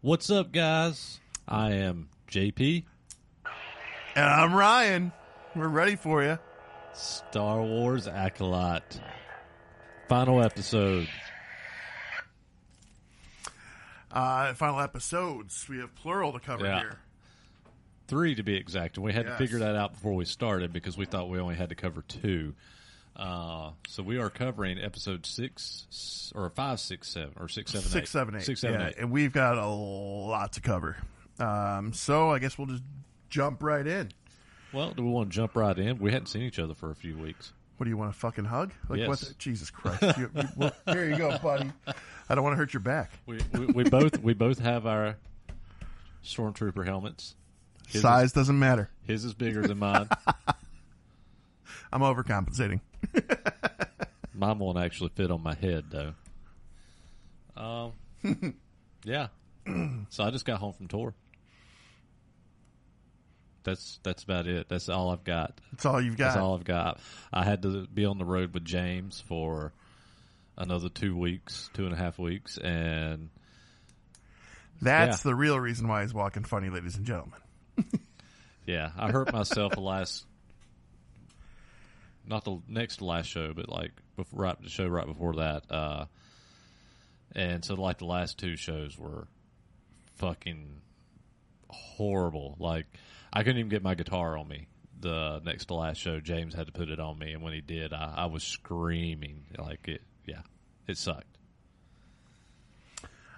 What's up, guys? I am JP. And I'm Ryan. We're ready for you. Star Wars Acolyte. Final episode. Final episodes. We have plural to cover here. 3 to be exact. And we had to Yes. figure that out before we started because we thought we only had to cover 2. So we are covering episode 6, or 5, 6, 7, or 6, 7, 8. 6, 7, 8. 6, 7, yeah, 8. and we've got a lot to cover. So I guess we'll just jump right in. Well, do we want to jump right in? We hadn't seen each other for a few weeks. What do you want, a fucking hug? Like Yes. what? Jesus Christ! Well, here you go, buddy. I don't want to hurt your back. We both have our Stormtrooper helmets. Size doesn't matter. His is bigger than mine. I'm overcompensating. Mine won't actually fit on my head, though. Yeah. So I just got home from tour. That's about it. That's all I've got. That's all you've got. That's all I've got. I had to be on the road with James for another 2.5 weeks, and That's the real reason why he's walking funny, ladies and gentlemen. yeah, I hurt myself not the next to last show, but like the show right before that. And so like the last 2 shows were fucking horrible. Like I couldn't even get my guitar on me. The next to last show, James had to put it on me, and when he did, I was screaming like it. Yeah, it sucked.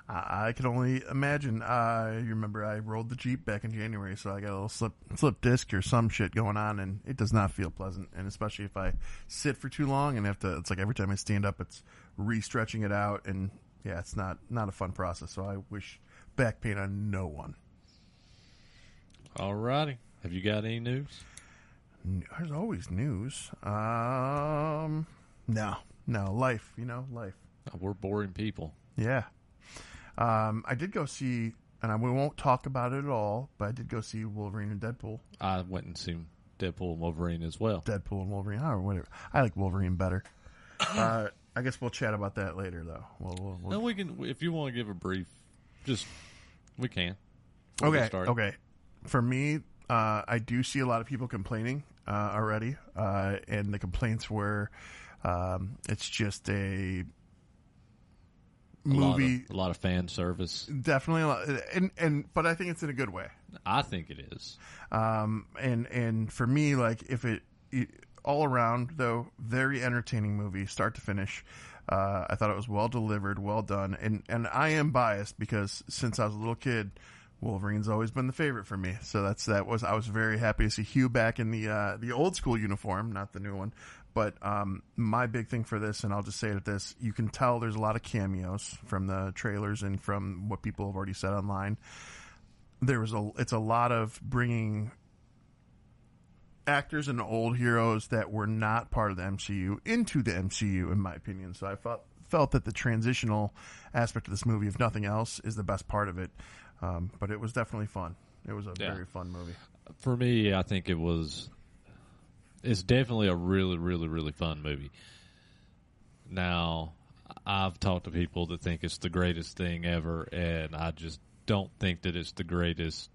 I can only imagine. You remember I rolled the Jeep back in January, so I got a little slip disc or some shit going on, and it does not feel pleasant. And especially if I sit for too long and have to, it's like every time I stand up, it's re-stretching it out, and yeah, it's not a fun process. So I wish back pain on no one. Alrighty, have you got any news? There's always news. No, life. Life. We're boring people. Yeah. I did go see, and we won't talk about it at all, but I did go see Wolverine and Deadpool. I went and seen Deadpool and Wolverine as well. Deadpool and Wolverine, or whatever. I like Wolverine better. I guess we'll chat about that later, though. We'll No, we can. If you want to give a brief, we can. Before we start. Okay. For me, I do see a lot of people complaining already, and the complaints were, it's just a movie, a lot of fan service. definitely a lot, but I think it's in a good way. I think it is. And for me, like if it all around though, very entertaining movie, start to finish. I thought it was well delivered, well done, and I am biased because since I was a little kid, Wolverine's always been the favorite for me. So I was very happy to see Hugh back in the old school uniform, not the new one. But my big thing for this, and I'll just say it at this, you can tell there's a lot of cameos from the trailers and from what people have already said online. It's a lot of bringing actors and old heroes that were not part of the MCU into the MCU, in my opinion. So I felt that the transitional aspect of this movie, if nothing else, is the best part of it. But it was definitely fun. It was a very fun movie. For me, I think it's definitely a really, really, really fun movie. Now, I've talked to people that think it's the greatest thing ever, and I just don't think that it's the greatest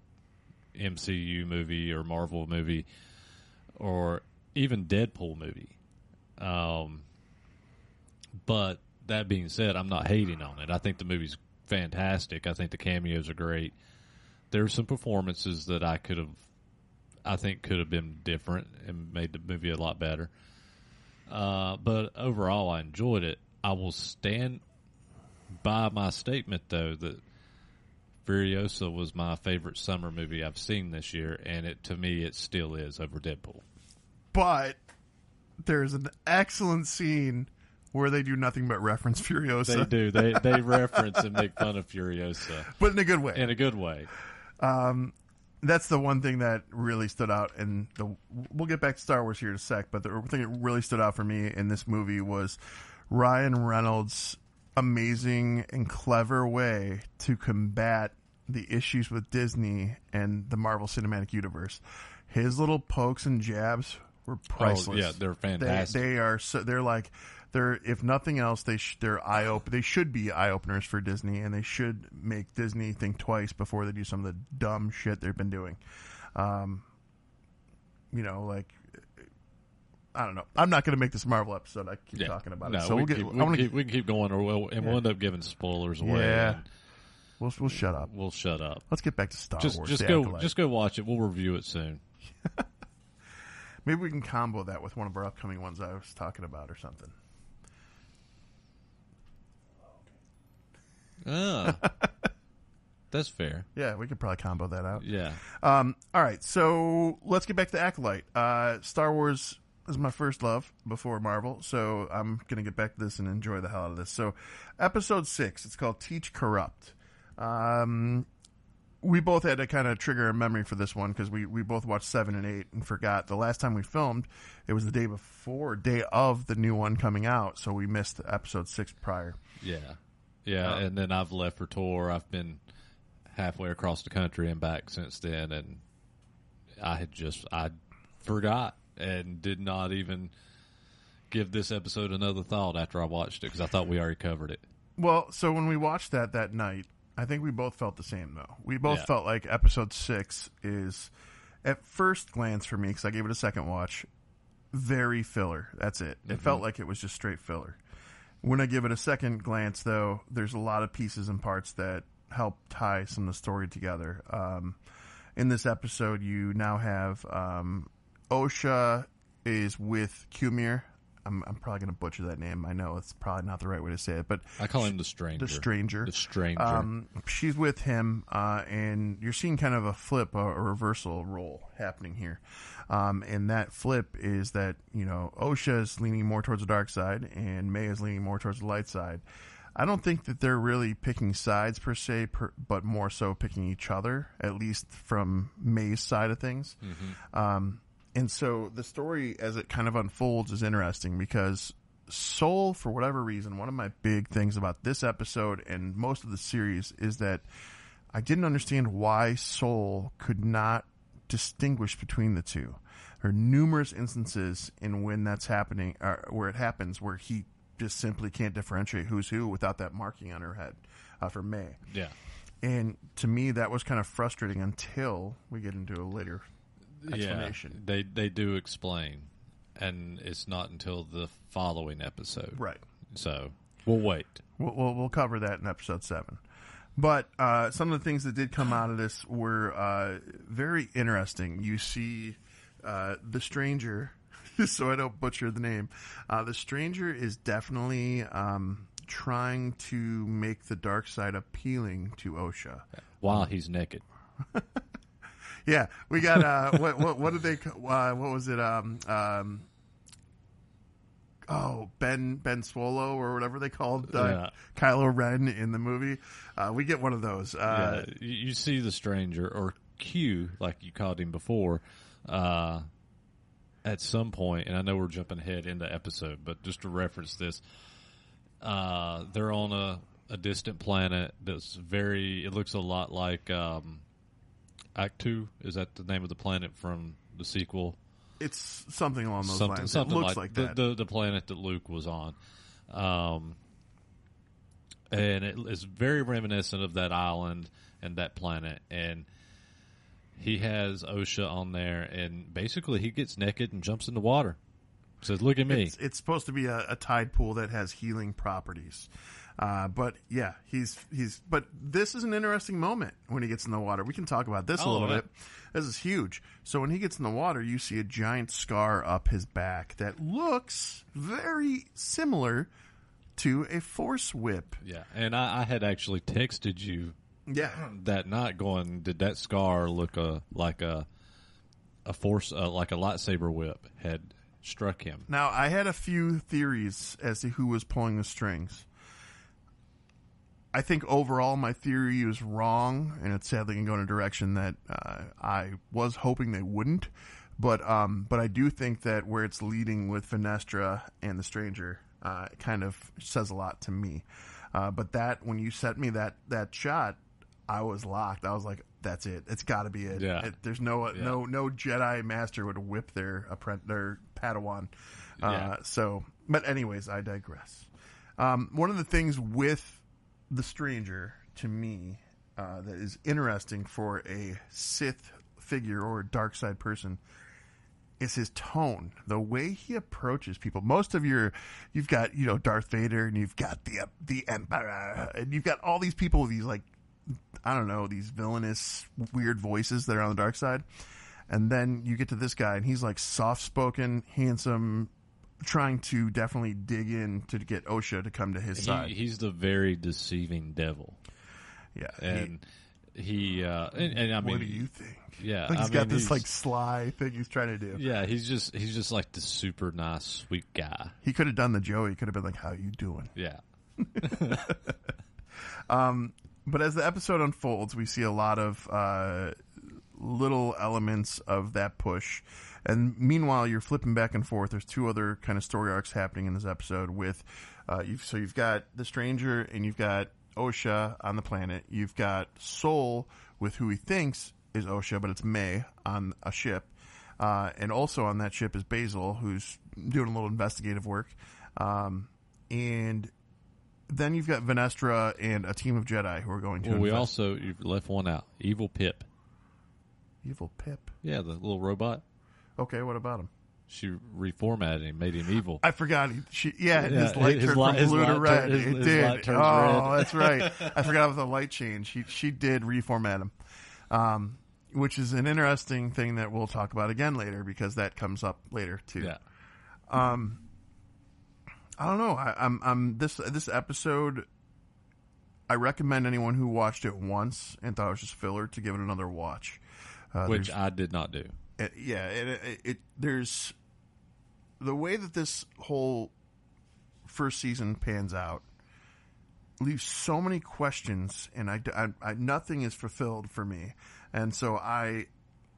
MCU movie or Marvel movie or even Deadpool movie. But that being said, I'm not hating on it. I think the movie's fantastic. I think the cameos are great. There's some performances that I think could have been different and made the movie a lot better. But overall, I enjoyed it. I will stand by my statement, though, that Furiosa was my favorite summer movie I've seen this year, and to me, it still is over Deadpool. But there's an excellent scene where they do nothing but reference Furiosa. They do. They reference and make fun of Furiosa. But in a good way. In a good way. That's the one thing that really stood out. And we'll get back to Star Wars here in a sec, but the thing that really stood out for me in this movie was Ryan Reynolds' amazing and clever way to combat the issues with Disney and the Marvel Cinematic Universe. His little pokes and jabs were priceless. Oh, yeah, they're fantastic. They are. They're if nothing else, they're they should be eye openers for Disney, and they should make Disney think twice before they do some of the dumb shit they've been doing. Like, I don't know. I'm not going to make this Marvel episode. I keep talking about it. So we can keep going, we'll end up giving spoilers away. Yeah. We'll shut up. We'll shut up. Let's get back to Star Wars. Just go watch it. We'll review it soon. Maybe we can combo that with one of our upcoming ones I was talking about or something. That's fair. Yeah, we could probably combo that out. Yeah. All right, so let's get back to Acolyte. Star Wars is my first love before Marvel, so I'm going to get back to this and enjoy the hell out of this. So, episode 6, it's called Teach Corrupt. We both had to kind of trigger a memory for this one because we both watched 7 and 8 and forgot. The last time we filmed, it was the day of the new one coming out, so we missed episode 6 prior. Yeah, and then I've left for tour. I've been halfway across the country and back since then, and I forgot and did not even give this episode another thought after I watched it because I thought we already covered it. Well, so when we watched that night, I think we both felt the same, though. We both felt like episode 6 is, at first glance for me, because I gave it a second watch, very filler. That's it. It felt like it was just straight filler. When I give it a second glance, though, there's a lot of pieces and parts that help tie some of the story together. In this episode, you now have Osha is with Kumir. I'm probably going to butcher that name. I know it's probably not the right way to say it, but I call him the Stranger. The Stranger. She's with him, and you're seeing kind of a flip, a reversal role happening here. And that flip is that, Osha is leaning more towards the dark side, and May is leaning more towards the light side. I don't think that they're really picking sides per se, but more so picking each other, at least from May's side of things. And so the story, as it kind of unfolds, is interesting because Soul, for whatever reason, one of my big things about this episode and most of the series is that I didn't understand why Soul could not distinguish between the two. There are numerous instances in when that's happening, where it happens, where he just simply can't differentiate who's who without that marking on her head for May. Yeah. And to me, that was kind of frustrating until we get into a later explanation. Yeah, they do explain, and it's not until the following episode. Right. So we'll wait. We'll cover that in episode 7. But some of the things that did come out of this were very interesting. You see the Stranger, so I don't butcher the name. The Stranger is definitely trying to make the dark side appealing to Osha while he's naked. Yeah, we got what did they? What was it? Ben Swallow or whatever they called Kylo Ren in the movie. We get one of those. You see the Stranger, or Q, like you called him before, at some point, and I know we're jumping ahead in the episode, but just to reference this, they're on a distant planet that's it looks a lot like Act 2. Is that the name of the planet from the sequel? It's something along those lines. Something it looks like that. The planet that Luke was on. And it is very reminiscent of that island and that planet. And he has Osha on there, and basically he gets naked and jumps in the water. Says, "Look at me." It's supposed to be a tide pool that has healing properties. But yeah, but this is an interesting moment when he gets in the water. We can talk about this a little bit. This is huge. So when he gets in the water, you see a giant scar up his back that looks very similar to a force whip. Yeah. And I had actually texted you that night going, did that scar look like a force, like a lightsaber whip had struck him? Now, I had a few theories as to who was pulling the strings. I think overall my theory was wrong, and it sadly can go in a direction that I was hoping they wouldn't. But I do think that where it's leading with Finestra and the Stranger kind of says a lot to me. But that when you sent me that shot, I was locked. I was like, "That's it. It's got to be it." Yeah. There's no Jedi master would whip their Padawan. Yeah. But anyways, I digress. One of the things with The Stranger, to me, that is interesting for a Sith figure or a dark side person is his tone, the way he approaches people. Most of you've got, Darth Vader, and you've got the Emperor, and you've got all these people with these, like, I don't know, these villainous, weird voices that are on the dark side. And then you get to this guy, and he's like soft-spoken, handsome, trying to definitely dig in to get Osha to come to his side. He's the very deceiving devil. Yeah. And he I mean, what do you think? Yeah. Like he's got this like sly thing he's trying to do. Yeah, he's just like the super nice, sweet guy. He could have done the Joey. He could have been like, "How you doing?" Yeah. But as the episode unfolds, we see a lot of little elements of that push. And meanwhile, you're flipping back and forth. There's two other kind of story arcs happening in this episode with, you've got The Stranger and you've got Osha on the planet. You've got Soul with who he thinks is Osha, but it's May on a ship. And also on that ship is Basil, who's doing a little investigative work. And then you've got Venestra and a team of Jedi who are going to you've left one out. Evil Pip. Evil Pip? Yeah, the little robot. Okay, what about him? She reformatted him, made him evil. I forgot. His light turned from blue to red. It did. Oh, that's right. I forgot about the light change. She did reformat him, which is an interesting thing that we'll talk about again later because that comes up later too. Yeah. I don't know. I'm this episode. I recommend anyone who watched it once and thought it was just filler to give it another watch. Which I did not do. There's the way that this whole first season pans out leaves so many questions, and I nothing is fulfilled for me, and so I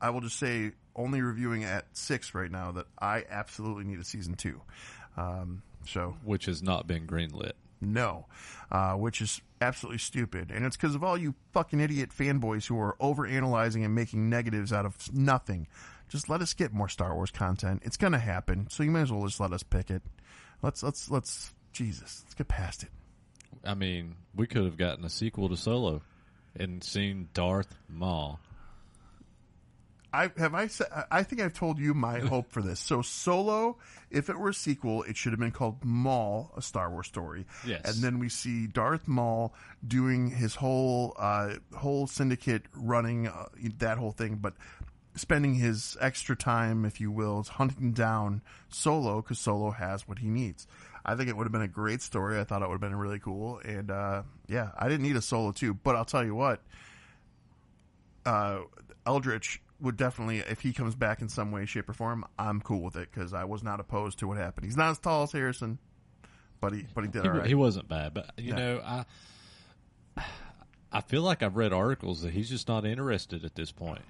will just say, only reviewing at 6 right now, that I absolutely need a season 2. Which has not been greenlit. No, which is absolutely stupid. And it's because of all you fucking idiot fanboys who are overanalyzing and making negatives out of nothing. Just let us get more Star Wars content. It's going to happen, so you may as well just let us pick it. Let's get past it. I mean, we could have gotten a sequel to Solo and seen Darth Maul. I think I've told you my hope for this. So Solo, if it were a sequel, it should have been called Maul, a Star Wars story. Yes. And then we see Darth Maul doing his whole syndicate running that whole thing, but spending his extra time, if you will, hunting down Solo because Solo has what he needs. I think it would have been a great story. I thought it would have been really cool. And I didn't need a Solo 2, but I'll tell you what, Eldritch would definitely, if he comes back in some way, shape, or form, I'm cool with it because I was not opposed to what happened. He's not as tall as Harrison, but he did all right. He wasn't bad, but you know, I feel like I've read articles that he's just not interested at this point.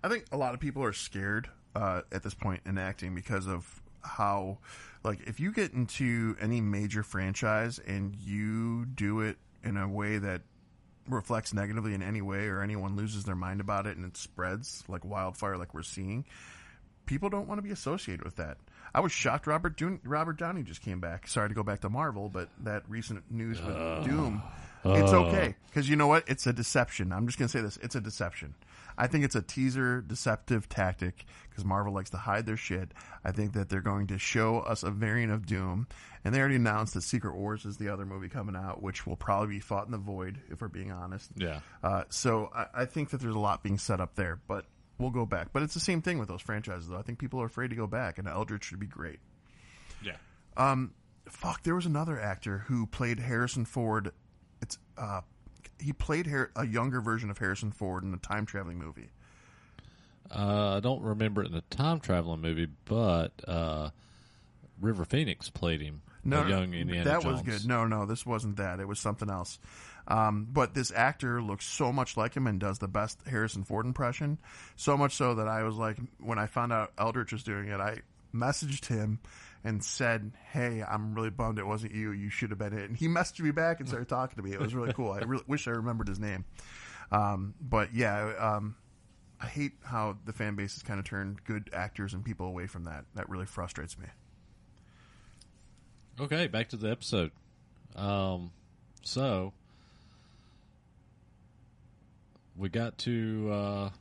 I think a lot of people are scared at this point in acting because of how, like, if you get into any major franchise and you do it in a way that reflects negatively in any way, or anyone loses their mind about it and it spreads like wildfire like we're seeing, people don't want to be associated with that. I was shocked Robert Downey just came back. Sorry to go back to Marvel, but that recent news with Doom, it's okay. Because you know what? It's a deception. I'm just going to say this. It's a deception. I think it's a teaser deceptive tactic because Marvel likes to hide their shit. I think that they're going to show us a variant of Doom. And they already announced that Secret Wars is the other movie coming out, which will probably be fought in the void, if we're being honest. Yeah. So I think that there's a lot being set up there, but we'll go back. But it's the same thing with those franchises, though. I think people are afraid to go back, and Eldritch should be great. Yeah. There was another actor who played Harrison Ford. He played a younger version of Harrison Ford in a time-traveling movie. I don't remember it in the time-traveling movie, but River Phoenix played him. Young Indiana that Jones. Was good. No, this wasn't that. It was something else. But this actor looks so much like him and does the best Harrison Ford impression. So much so that I was like, when I found out Eldritch was doing it, I messaged him and said, "Hey, I'm really bummed it wasn't you. You should have been it." And he messaged me back and started talking to me. It was really cool. I really wish I remembered his name. But yeah, I hate how the fan base has kind of turned good actors and people away from that. That really frustrates me. Okay, back to the episode. So we got to.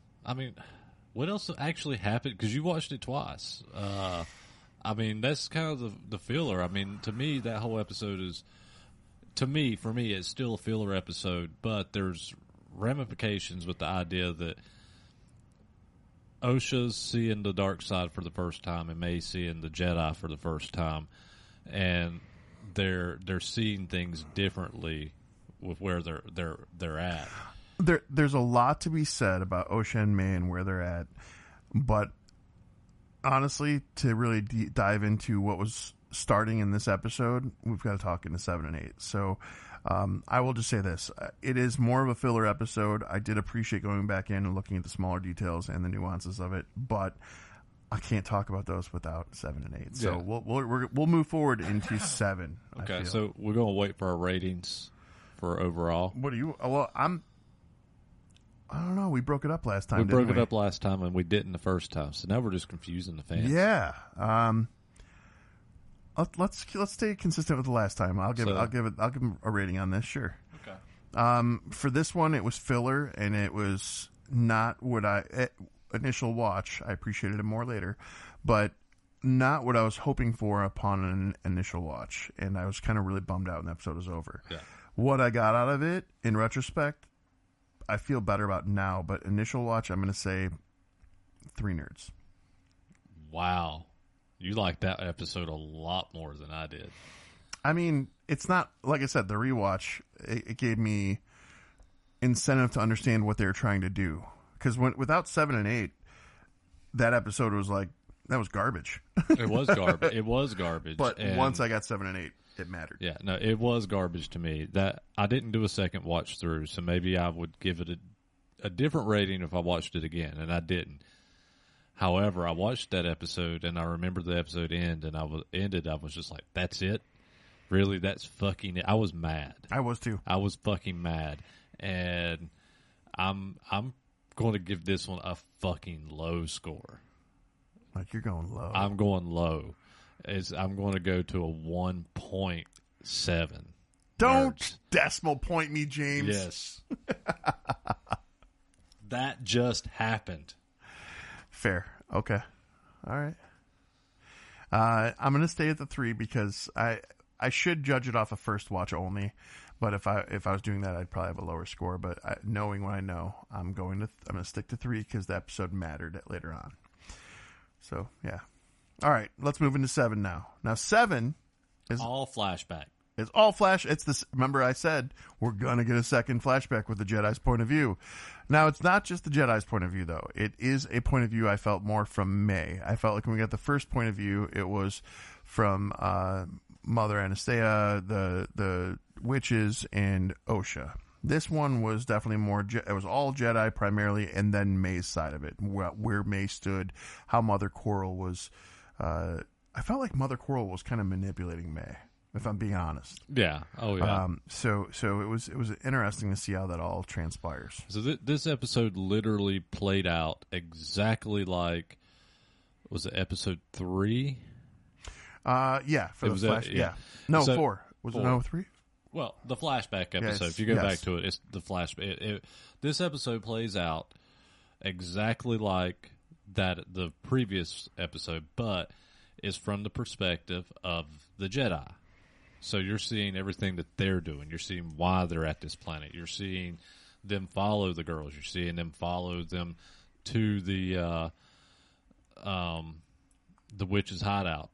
What else actually happened? Because you watched it twice. That's kind of the filler. I mean, to me, that whole episode is. For me, it's still a filler episode, but there's ramifications with the idea that Osha's seeing the dark side for the first time and May's seeing the Jedi for the first time, and they're seeing things differently with where they're at. There's a lot to be said about Osha and May and where they're at, but honestly, to really dive into what was starting in this episode, we've got to talk into 7 and 8. So I will just say this. It is more of a filler episode. I did appreciate going back in and looking at the smaller details and the nuances of it, but I can't talk about those without 7 and 8. So yeah. We'll move forward into 7. Okay, so we're going to wait for our ratings for overall. What do you... Well, I don't know. We broke it up last time, We broke it up last time, and we didn't the first time. So now we're just confusing the fans. Yeah. Let's stay consistent with the last time. I'll give him a rating on this. Sure. Okay. For this one, it was filler, and it was not what initial watch. I appreciated it more later, but not what I was hoping for upon an initial watch, and I was kind of really bummed out when the episode was over. Yeah. What I got out of it, in retrospect, I feel better about now, but initial watch, I'm going to say 3 nerds. Wow. You liked that episode a lot more than I did. I mean, it's not, like I said, the rewatch, it gave me incentive to understand what they were trying to do. Because without 7 and 8, that episode was like, that was garbage. It was garbage. It was garbage. But once I got 7 and 8, it mattered. Yeah, no, it was garbage to me. That I didn't do a second watch through, so maybe I would give it a different rating if I watched it again, and I didn't. However, I watched that episode, and I remember the episode ended. I was just like, that's it? Really? That's fucking it? I was mad. I was too. I was fucking mad. And I'm going to give this one a fucking low score. Like, you're going low. I'm going low. I'm going to go to a 1.7. Don't nerds. decimal point me, James. Yes. That just happened. Fair. Okay. All right. I'm going to stay at the 3 because I should judge it off a first watch only. But if I was doing that, I'd probably have a lower score. But knowing what I know, I'm going to stick to 3 because the episode mattered later on. So yeah. All right. Let's move into 7 now. Now 7 is all flashback. It's all flash. It's this. Remember, I said we're gonna get a second flashback with the Jedi's point of view. Now, it's not just the Jedi's point of view, though. It is a point of view I felt more from May. I felt like when we got the first point of view, it was from Mother Anastasia, the witches, and Osha. This one was definitely more. It was all Jedi primarily, and then May's side of it, where May stood, how Mother Coral was. I felt like Mother Coral was kind of manipulating May, if I'm being honest. Yeah. Oh, yeah. So it was interesting to see how that all transpires. So this episode literally played out exactly like, was it episode 3? Yeah. For the flash. Yeah. No, so, 4. Was 4. It no 3? Well, the flashback episode. Yes, if you go back to it, it's the flashback. This episode plays out exactly like the previous episode, but is from the perspective of the Jedi. So you're seeing everything that they're doing. You're seeing why they're at this planet. You're seeing them follow the girls. You're seeing them follow them to the witch's hideout,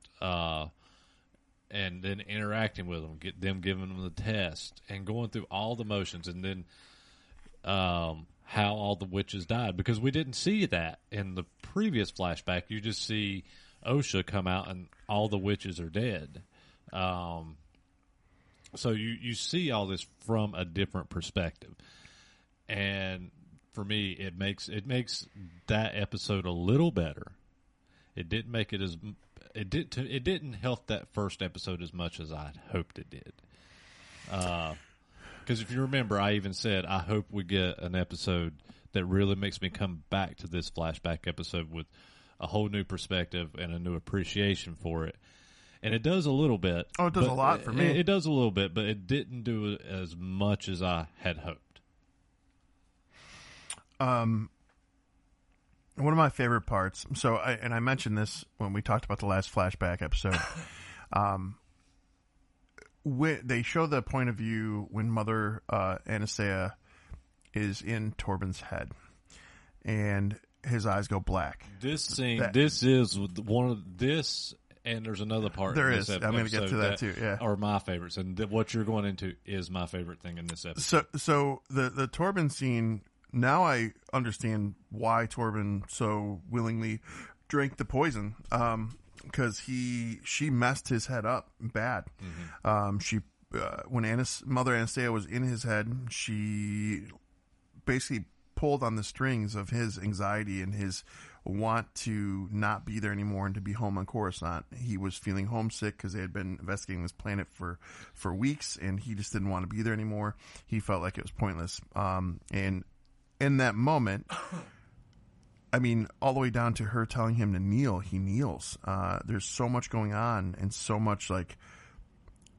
and then interacting with them, giving them the test, and going through all the motions, and then how all the witches died. Because we didn't see that in the previous flashback. You just see Osha come out, and all the witches are dead. So you see all this from a different perspective, and for me, it makes that episode a little better. It didn't make it it didn't help that first episode as much as I hoped it did. Because if you remember, I even said I hope we get an episode that really makes me come back to this flashback episode with a whole new perspective and a new appreciation for it. And it does a little bit. Oh, it does a lot for me. It does a little bit, but it didn't do it as much as I had hoped. One of my favorite parts. So, I mentioned this when we talked about the last flashback episode. They show the point of view when Mother Anastasia is in Torben's head, and his eyes go black. This scene, this is one of this. And there's another part. There is. I'm going to get to that too. Yeah, are my favorites, and what you're going into is my favorite thing in this episode. So the Torben scene. Now I understand why Torben so willingly drank the poison. Because she messed his head up bad. When Mother Anastasia was in his head, she basically pulled on the strings of his anxiety and his want to not be there anymore and to be home on Coruscant. He was feeling homesick because they had been investigating this planet for weeks, and he just didn't want to be there anymore. He felt like it was pointless. And in that moment, I mean, all the way down to her telling him to kneel, he kneels. There's so much going on and so much like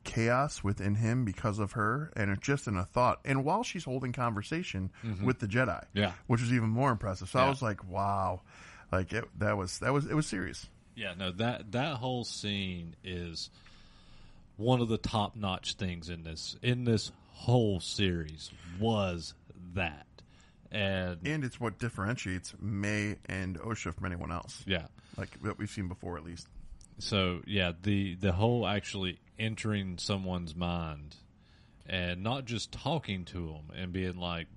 chaos within him because of her, and it's just in a thought. And while she's holding conversation with the Jedi, which was even more impressive. So I was like, wow, like it was serious. Yeah, no, that whole scene is one of the top notch things in this whole series was that. And it's what differentiates May and Osha from anyone else. Yeah. Like what we've seen before, at least. So, yeah, the whole actually entering someone's mind and not just talking to them and being like,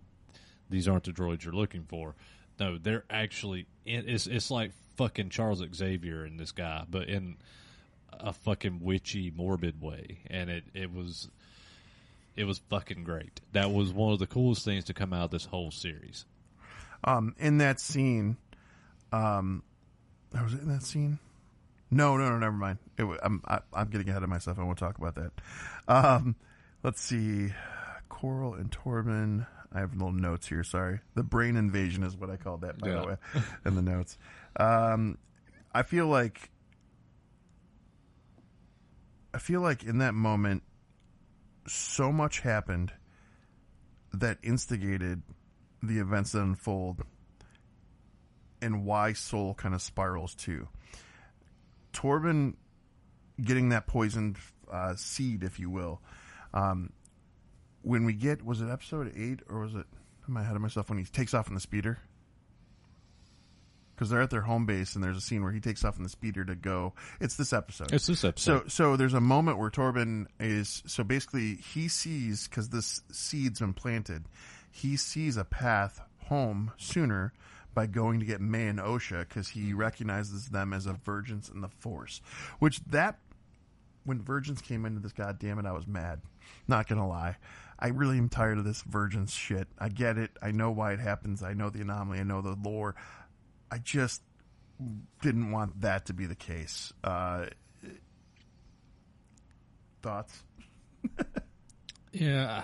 these aren't the droids you're looking for. No, they're actually, it's like fucking Charles Xavier in this guy, but in a fucking witchy, morbid way. And it was fucking great. That was one of the coolest things to come out of this whole series. In that scene, was it in that scene? No, never mind. I'm getting ahead of myself. I won't talk about that. Let's see. Coral and Torben. I have little notes here. Sorry. The brain invasion is what I called that, by the way, in the notes. I feel like in that moment, so much happened that instigated the events that unfold and why Soul kind of spirals too. Torben getting that poisoned seed, if you will. When we get, was it episode 8 or was it, am I ahead of myself, when he takes off in the speeder? Because they're at their home base and there's a scene where he takes off in the speeder to go. It's this episode. So there's a moment where Torben is, so basically he sees, because this seed's been planted, he sees a path home sooner by going to get May and Osha, because he recognizes them as a Virgins in the Force. Which when Virgins came into this, goddammit, I was mad. Not gonna lie. I really am tired of this Virgins shit. I get it. I know why it happens. I know the anomaly. I know the lore. I just didn't want that to be the case. Thoughts? Yeah.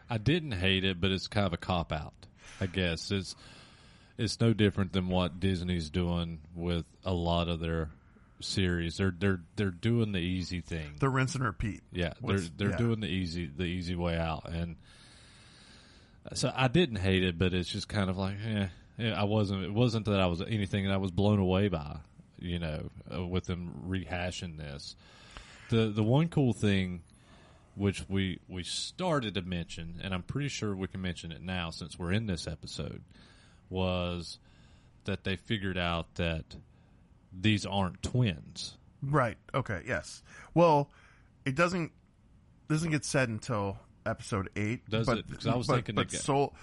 I didn't hate it, but it's kind of a cop-out, I guess. It's no different than what Disney's doing with a lot of their series. They're doing the easy thing. The rinse and repeat. Yeah, they're doing the easy way out, and so I didn't hate it, but it's just kind of like, I wasn't. It wasn't that I was anything that I was blown away by, with them rehashing this. The one cool thing, which we started to mention, and I'm pretty sure we can mention it now since we're in this episode, was that they figured out that these aren't twins. Right. Okay. Yes. Well, it doesn't get said until episode 8. Does it? Because I was thinking, Soul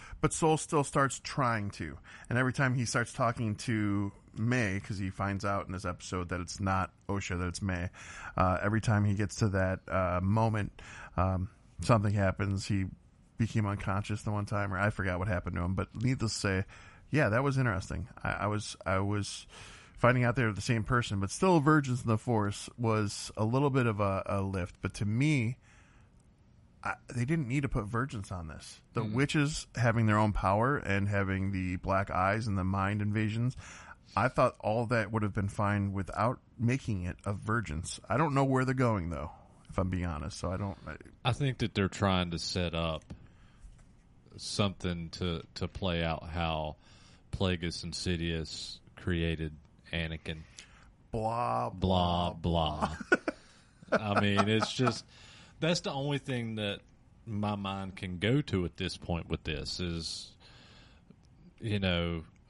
still starts trying to, and every time he starts talking to May, because he finds out in this episode that it's not Osha, that it's May. Every time he gets to that moment, something happens. He became unconscious the one time, or I forgot what happened to him. But needless to say, yeah, that was interesting. I was finding out they're the same person, but still Virgins in the Force was a little bit of a lift. But to me, they didn't need to put virgins on this. The witches having their own power and having the black eyes and the mind invasions, I thought all that would have been fine without making it of virgins. I don't know where they're going, though, if I'm being honest. So I think that they're trying to set up something to play out how Plagueis and Sidious created Anakin. Blah, Blah, blah. I mean, it's just, that's the only thing that my mind can go to at this point with this is,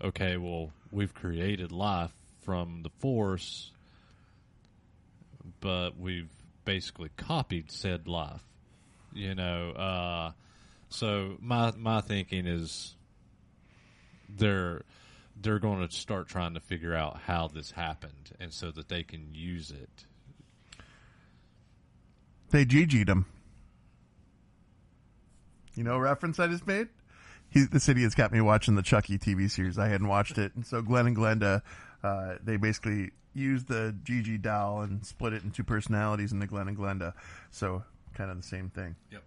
okay, well, we've created life from the Force, but we've basically copied said life, so my thinking is they're going to start trying to figure out how this happened, and so that they can use it. They GG'd him. Reference I just made? The city has got me watching the Chucky TV series. I hadn't watched it. And so Glenn and Glenda, they basically used the GG doll and split it into personalities into Glenn and Glenda. So kind of the same thing. Yep.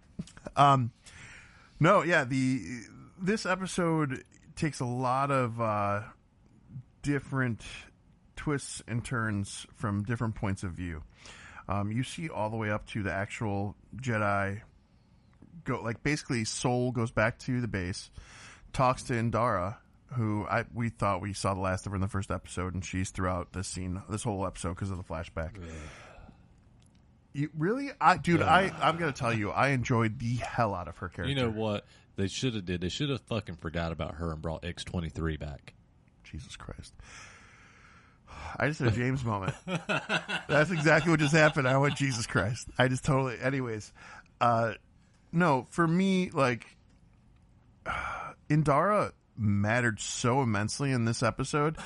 No, yeah, this episode takes a lot of different twists and turns from different points of view. You see all the way up to the actual Jedi go, like basically Soul goes back to the base, talks to Indara, who we thought we saw the last of her in the first episode, and she's throughout this whole episode because of the flashback. You really, I'm gonna tell you, I enjoyed the hell out of her character. You know what they should have did? They should have fucking forgot about her and brought X-23 back. Jesus Christ. I just had a James moment. That's exactly what just happened. I went, Jesus Christ. I just totally... Anyways. No, for me, like... Indara mattered so immensely in this episode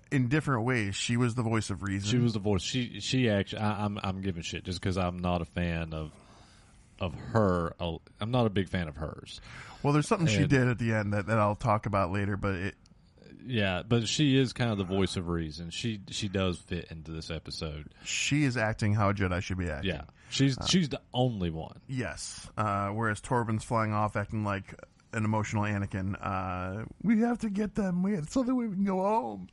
in different ways. She was the voice of reason. She was the voice. She actually... I'm giving shit just because I'm not a fan of her. I'm not a big fan of hers. Well, there's something she did at the end that I'll talk about later, but it... Yeah, but she is kind of the voice of reason. She does fit into this episode. She is acting how a Jedi should be acting. Yeah, she's the only one. Yes. Whereas Torben's flying off acting like an emotional Anakin. We have to get them. So that we can go home.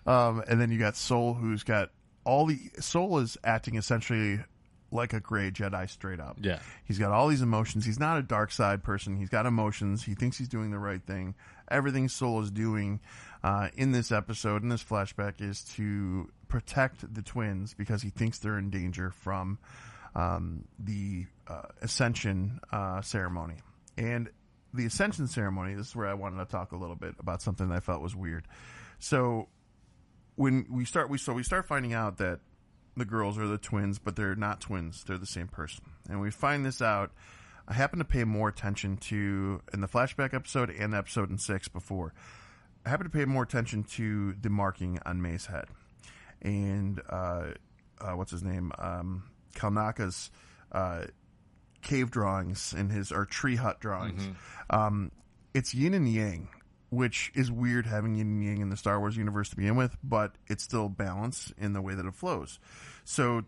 And then you got Soul, who's got Soul is acting essentially like a gray Jedi straight up. Yeah. He's got all these emotions. He's not a dark side person. He's got emotions. He thinks he's doing the right thing. Everything Soul is doing in this episode, in this flashback, is to protect the twins because he thinks they're in danger from the Ascension ceremony. And the Ascension ceremony, this is where I wanted to talk a little bit about something that I felt was weird. So when we start finding out that the girls are the twins, but they're not twins. They're the same person. And we find this out. I happen to pay more attention to, in the flashback episode and the episode in 6 before, I happen to pay more attention to the marking on May's head. And, what's his name? Kalnaka's cave drawings and or tree hut drawings. Mm-hmm. It's yin and yang, which is weird having yin and yang in the Star Wars universe to begin with, but it's still balanced in the way that it flows. So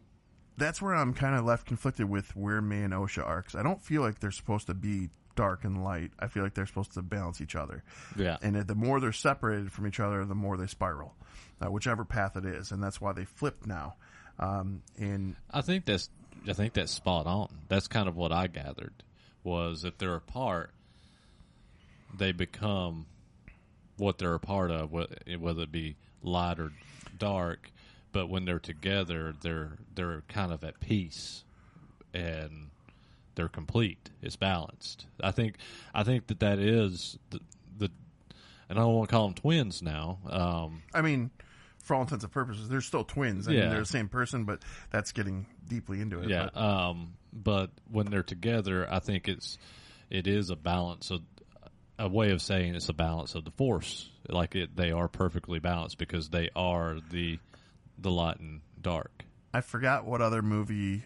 that's where I'm kind of left conflicted with where May and Osha are, because I don't feel like they're supposed to be dark and light. I feel like they're supposed to balance each other. Yeah. And the more they're separated from each other, the more they spiral, whichever path it is. And that's why they flip now. And I think that's spot on. That's kind of what I gathered, was if they're apart, they become what they're a part of, whether it be light or dark. But when they're together, they're kind of at peace, and they're complete. It's balanced. I think that is the and I don't want to call them twins now. I mean, for all intents and purposes, they're still twins. I mean, they're the same person, but that's getting deeply into it. Yeah. But when they're together, I think it is a balance of. A way of saying it's a balance of the Force, they are perfectly balanced because they are the light and dark. I forgot what other movie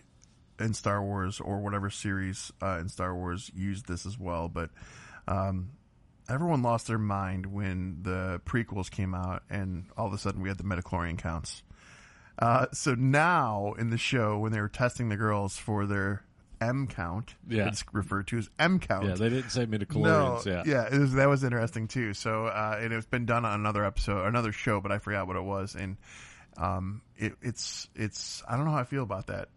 in Star Wars or whatever series in Star Wars used this as well, but everyone lost their mind when the prequels came out, and all of a sudden we had the midichlorian counts. So now in the show, when they were testing the girls for their M count. Yeah. It's referred to as M count. Yeah, they didn't say midichlorians. No, yeah. that was interesting too. So, and it's been done on another episode, another show, but I forgot what it was. And it's I don't know how I feel about that.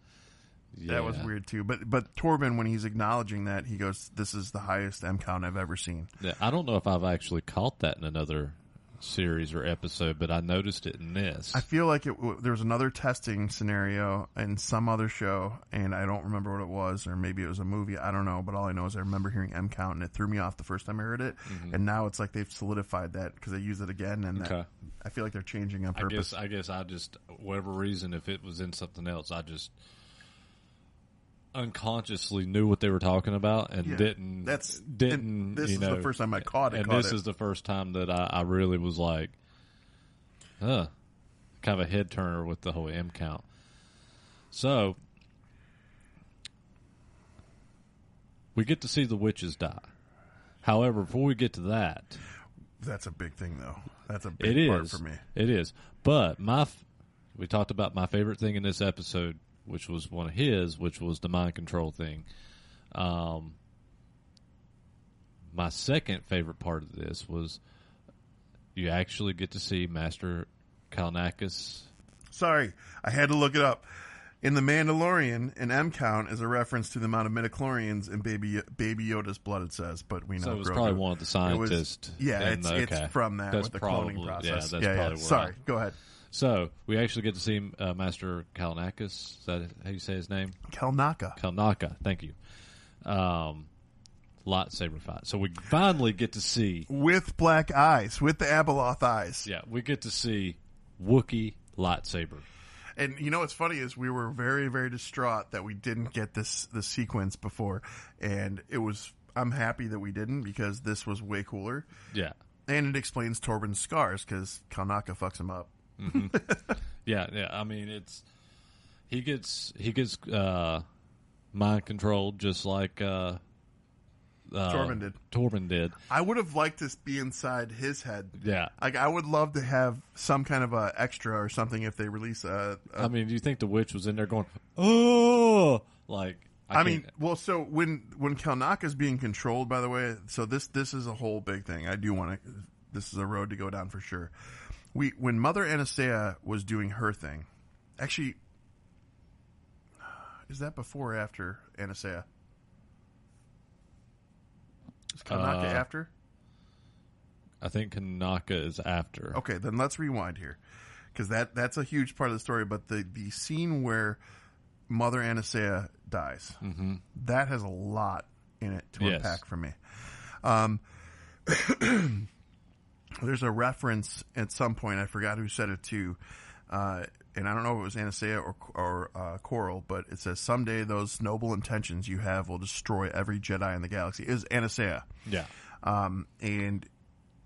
Yeah. That was weird too. But Torben, when he's acknowledging that, he goes, "This is the highest M count I've ever seen." Yeah, I don't know if I've actually caught that in another series or episode, but I noticed it in this. I feel like there was another testing scenario in some other show, and I don't remember what it was, or maybe it was a movie. I don't know, but all I know is I remember hearing M count, and it threw me off the first time I heard it. And now it's like they've solidified that because they use it again, and that, I feel like they're changing on purpose. I guess I just, whatever reason, if it was in something else, I just unconsciously knew what they were talking about and didn't. This is the first time I caught it. And this is the first time that I really was like, kind of a head turner with the whole M count. So we get to see the witches die. However, before we get to that, that's a big thing, though. That's a big part for me. It is. But we talked about my favorite thing in this episode, which was one of his, which was the mind control thing. My second favorite part of this was you actually get to see Master Kalnakis. Sorry, I had to look it up. In The Mandalorian, an M count is a reference to the amount of midichlorians in Baby Yoda's blood, it says, but we know So it was Grogu. probably one of the scientists. It's from that with the cloning process. Yeah, that's probably Sorry, go ahead. So we actually get to see Master Kalnakis. Is that how you say his name? Kalnaka. Thank you. Lightsaber fight. So we finally get to see with black eyes, with the Abeloth eyes. Yeah, we get to see Wookiee lightsaber. And you know what's funny is we were very, very distraught that we didn't get this sequence before, and I'm happy that we didn't because this was way cooler. Yeah, and it explains Torben's scars because Kalnaka fucks him up. Mm-hmm. yeah. I mean, he gets mind controlled just like Torben did. I would have liked to be inside his head. Yeah, like I would love to have some kind of a extra or something if they release a I mean, do you think the witch was in there going, oh, like? So when Kalnaka's being controlled, by the way, so this is a whole big thing. I do want to. This is a road to go down for sure. When Mother Anastasia was doing her thing, actually, is that before or after Anastasia? Is Kalnaka after? I think Kalnaka is after. Okay, then let's rewind here, because that's a huge part of the story. But the scene where Mother Anastasia dies, that has a lot in it to unpack for me. There's a reference at some point, I forgot who said it to, and I don't know if it was Anastasia or Coral, but it says, someday those noble intentions you have will destroy every Jedi in the galaxy. It is Anastasia. Yeah. And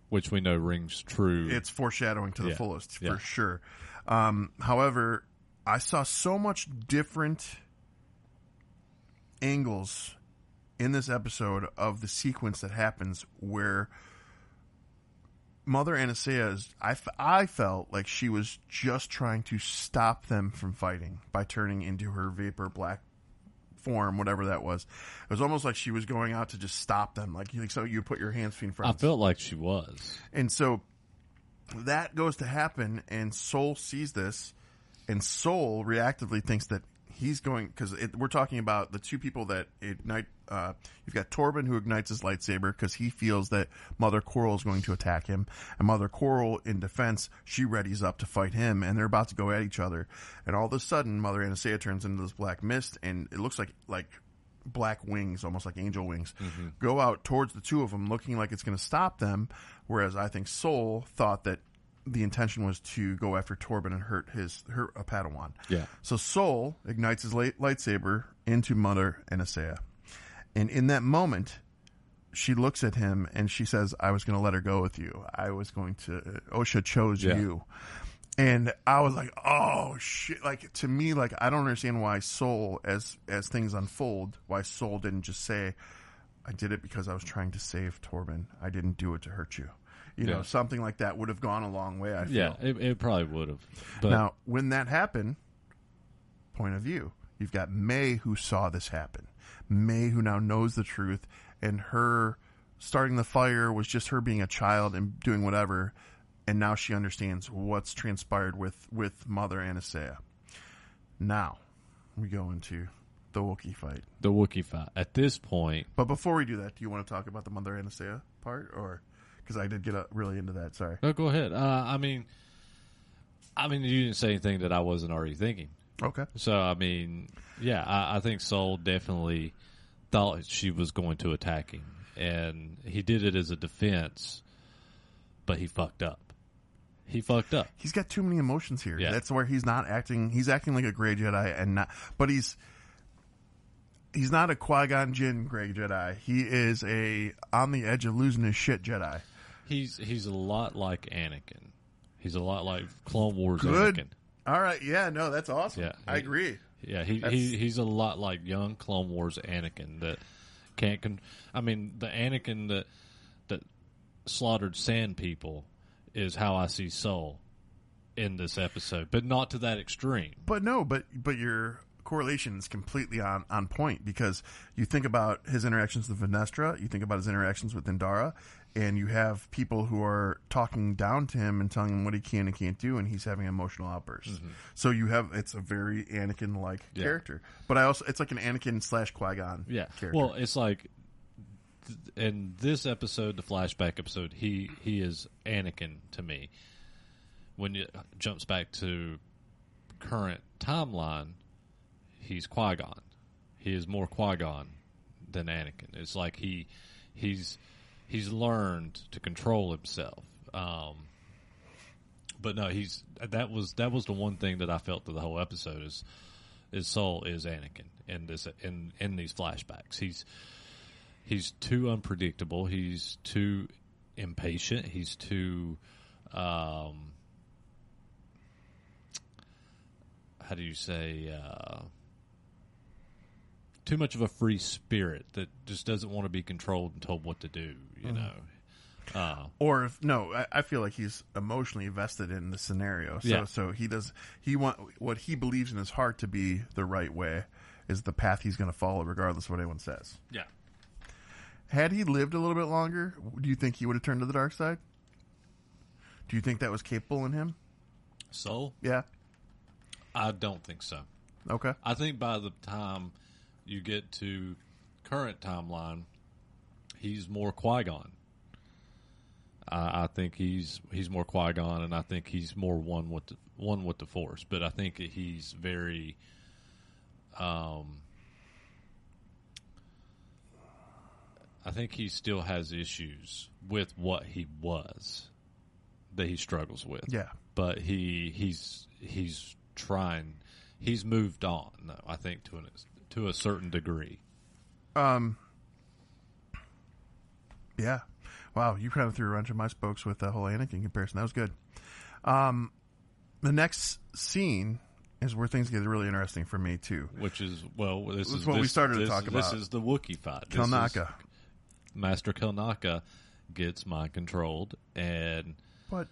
which we know rings true. It's foreshadowing to the fullest, for sure. However, I saw so much different angles in this episode of the sequence that happens where Mother Anastasia, I felt like she was just trying to stop them from fighting by turning into her vapor black form, whatever that was. It was almost like she was going out to just stop them. Like so you put your hands feet in front. I felt like she was. And so that goes to happen, and Soul sees this, and Soul reactively thinks that he's going, because we're talking about the two people that ignite. You've got Torben, who ignites his lightsaber because he feels that Mother Coral is going to attack him, and Mother Coral, in defense, she readies up to fight him, and they're about to go at each other. And all of a sudden, Mother Anastasia turns into this black mist, and it looks like black wings, almost like angel wings, go out towards the two of them, looking like it's going to stop them. Whereas I think Soul thought that the intention was to go after Torben and hurt a Padawan. Yeah. So Soul ignites his lightsaber into Mother Anastasia. And in that moment, she looks at him and she says, I was going to let her go with you. Osha chose you. And I was like, oh shit. Like, to me, like, I don't understand why Soul, as things unfold, why Soul didn't just say, I did it because I was trying to save Torben. I didn't do it to hurt you. You know, something like that would have gone a long way, I feel. Yeah, it probably would have. But now, when that happened, point of view, you've got May who saw this happen. May, who now knows the truth, and her starting the fire was just her being a child and doing whatever, and now she understands what's transpired with Mother Anastasia. Now, we go into the Wookiee fight. The Wookiee fight. At this point... But before we do that, do you want to talk about the Mother Anastasia part? Or... Because I did get really into that, sorry. No, go ahead. I mean, you didn't say anything that I wasn't already thinking. Okay. So, I mean, yeah, I think Saul definitely thought she was going to attack him. And he did it as a defense, but he fucked up. He fucked up. He's got too many emotions here. Yeah. That's where he's not acting. He's acting like a Grey Jedi and not. But he's not a Qui-Gon Jinn Grey Jedi. He is a on the edge of losing his shit Jedi. He's a lot like Anakin. He's a lot like Clone Wars Good. Anakin. All right. Yeah. No, that's awesome. Yeah, I agree. Yeah, he's a lot like young Clone Wars Anakin that can't. The Anakin that slaughtered sand people is how I see Saul in this episode, but not to that extreme. But no, but your correlation is completely on point, because you think about his interactions with Venestra, you think about his interactions with Indara, and you have people who are talking down to him and telling him what he can and can't do, and he's having emotional outbursts. Mm-hmm. So it's a very Anakin-like character. But it's like an Anakin / Qui-Gon character. Well, it's like in this episode, the flashback episode, he is Anakin to me. When it jumps back to current timeline, he's Qui-Gon. He is more Qui-Gon than Anakin. It's like he's learned to control himself. But no, that was the one thing that I felt through the whole episode is Saul is Anakin in these flashbacks. He's too unpredictable. He's too impatient. He's too how do you say, too much of a free spirit that just doesn't want to be controlled and told what to do, you know. I feel like he's emotionally vested in the scenario. So what he believes in his heart to be the right way is the path he's going to follow, regardless of what anyone says. Yeah. Had he lived a little bit longer, do you think he would have turned to the dark side? Do you think that was capable in him? Soul? Yeah. I don't think so. Okay. I think by the time you get to current timeline, he's more Qui-Gon. I think he's more Qui-Gon, and I think he's more one with the Force. But I think he's very, I think he still has issues with what he was that he struggles with. Yeah. But he's trying. He's moved on, though, I think, to a certain degree. Yeah. Wow, you kind of threw a wrench in my spokes with the whole Anakin comparison. That was good. The next scene is where things get really interesting for me, too. Which is, we started to talk about. This is the Wookiee fight. Kelnaka. Master Kelnaka gets mind controlled, and... But...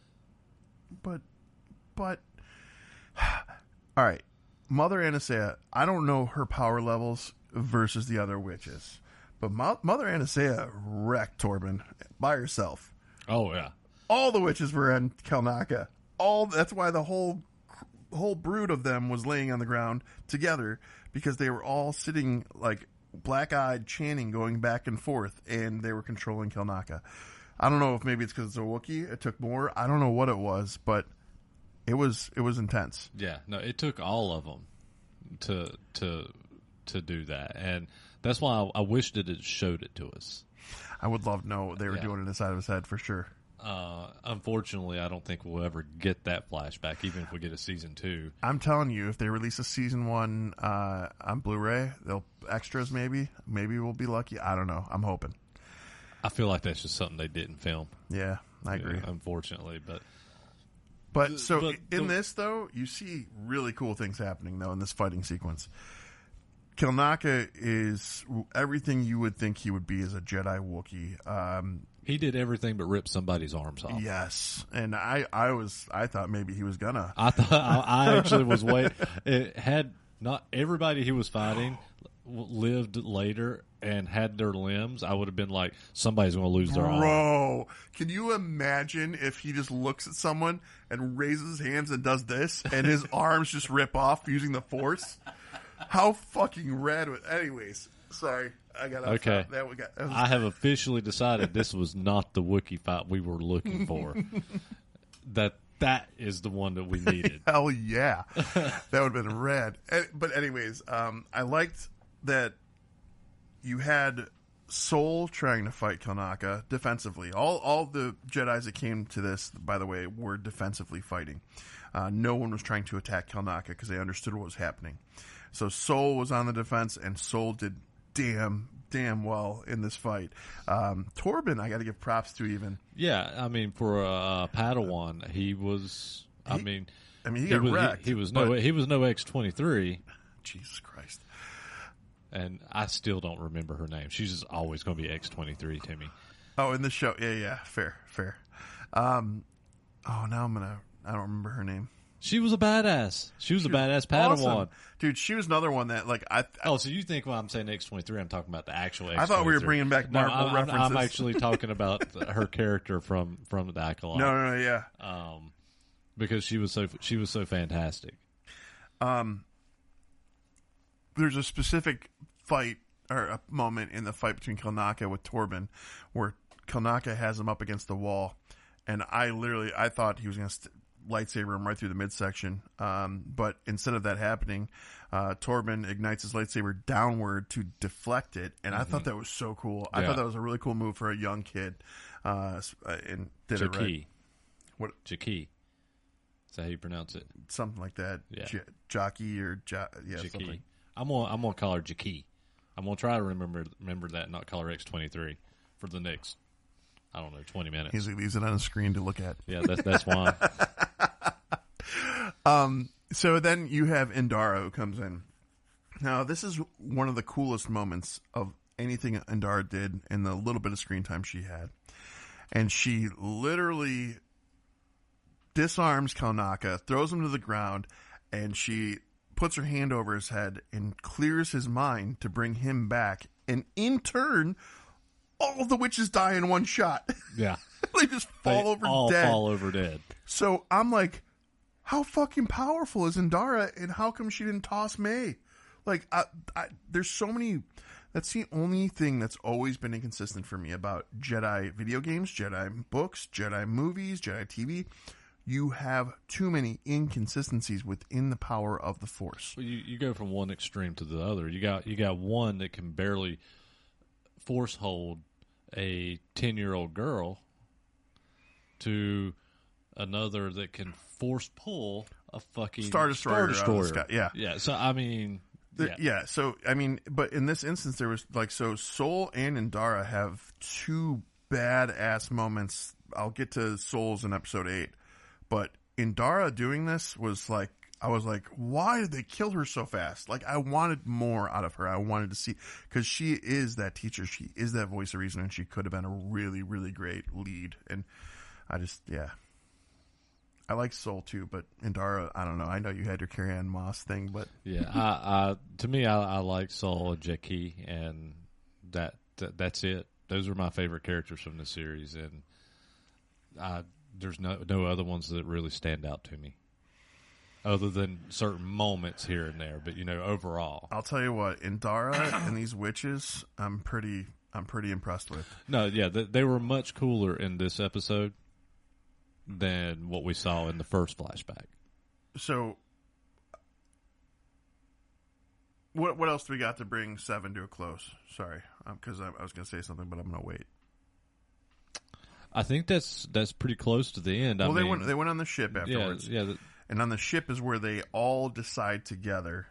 All right. Mother Anastasia, I don't know her power levels versus the other witches. But Mother Anastasia wrecked Torben by herself. Oh, yeah. All the witches were in Kelnaka. That's why the whole brood of them was laying on the ground together, because they were all sitting like black-eyed, chanting, going back and forth, and they were controlling Kelnaka. I don't know if maybe it's because it's a Wookiee. It took more. I don't know what it was, but it was intense. Yeah. No, it took all of them to do that, and that's why I wish that it showed it to us. I would love to know what they were doing inside of his head for sure. Unfortunately, I don't think we'll ever get that flashback, even if we get a season 2. I'm telling you, if they release a season 1 on Blu-ray, they'll extras maybe we'll be lucky. I don't know. I'm hoping. I feel like that's just something they didn't film. Yeah, I agree. Unfortunately, but this though, you see really cool things happening though in this fighting sequence. Kelnaka is everything you would think he would be as a Jedi Wookiee. He did everything but rip somebody's arms off. Yes, and I thought maybe he was gonna. I actually was waiting. It had not everybody he was fighting lived later and had their limbs, I would have been like, somebody's going to lose their arm. Bro, can you imagine if he just looks at someone and raises his hands and does this, and his arms just rip off using the force? How fucking rad! Anyways, sorry, I got okay. I have officially decided this was not the Wookiee fight we were looking for. That is the one that we needed. Hell yeah, that would have been rad. But anyways, I liked that you had Sol trying to fight Kanaka defensively. All the Jedis that came to this, by the way, were defensively fighting. No one was trying to attack Kanaka because they understood what was happening. So Sol was on the defense, and Sol did damn well in this fight. Torben, I got to give props to even. Yeah, I mean, for a Padawan, he was. He got wrecked. He was no X-23. Jesus Christ. And I still don't remember her name. She's just always going to be X-23 to me. Oh, in the show, yeah, fair. Now I don't remember her name. She was a badass. She was a badass Padawan. Awesome. Dude, she was another one that, like, so you think when I'm saying X-23, I'm talking about the actual X-23. I thought we were bringing back Marvel references. I'm actually talking about her character from the Acolyte. No, yeah. Because she was so fantastic. There's a specific fight or a moment in the fight between Kanaka with Torben where Kanaka has him up against the wall, and I thought he was going to lightsaber him right through the midsection, but instead of that happening, Torben ignites his lightsaber downward to deflect it, and I thought that was so cool. I thought that was a really cool move for a young kid, and did it right. What? Jaki. Is that how you pronounce it? Something like that. Yeah. Jockey or something. I'm gonna call her Jaki. I'm gonna try to remember that, and not call her X-23 for the next, I don't know, 20 minutes. He leaves it on the screen to look at. Yeah, that's why. So then you have Indara who comes in. Now, this is one of the coolest moments of anything Indara did in the little bit of screen time she had. And she literally disarms Kanaka, throws him to the ground, and she puts her hand over his head and clears his mind to bring him back. And in turn, all the witches die in one shot. Yeah. They just fall over dead. So I'm like, how fucking powerful is Indara, and how come she didn't toss May? Like, there's so many. That's the only thing that's always been inconsistent for me about Jedi video games, Jedi books, Jedi movies, Jedi TV. You have too many inconsistencies within the power of the Force. Well, you go from one extreme to the other. You got one that can barely force hold a 10-year-old girl to another that can force pull a fucking Star Destroyer. Yeah. So I mean, So I mean, but in this instance, there was Sol and Indara have two badass moments. I'll get to Sol's in episode 8, but Indara doing this was like, I was like, why did they kill her so fast? Like, I wanted more out of her. I wanted to see, because she is that teacher. She is that voice of reason, and she could have been a really, really great lead. And I just, I like Sol too, but Indara, I don't know. I know you had your Carrie-Anne Moss thing, but yeah, to me, I like Sol and Jaki, and that's it. Those are my favorite characters from the series, and there's no other ones that really stand out to me, other than certain moments here and there. But overall, I'll tell you what, Indara and these witches, I'm pretty impressed with. No, yeah, they were much cooler in this episode than what we saw in the first flashback. So, what else do we got to bring 7 to a close? Sorry, because I was going to say something, but I'm going to wait. I think that's pretty close to the end. Well, they went on the ship afterwards. Yeah. And on the ship is where they all decide together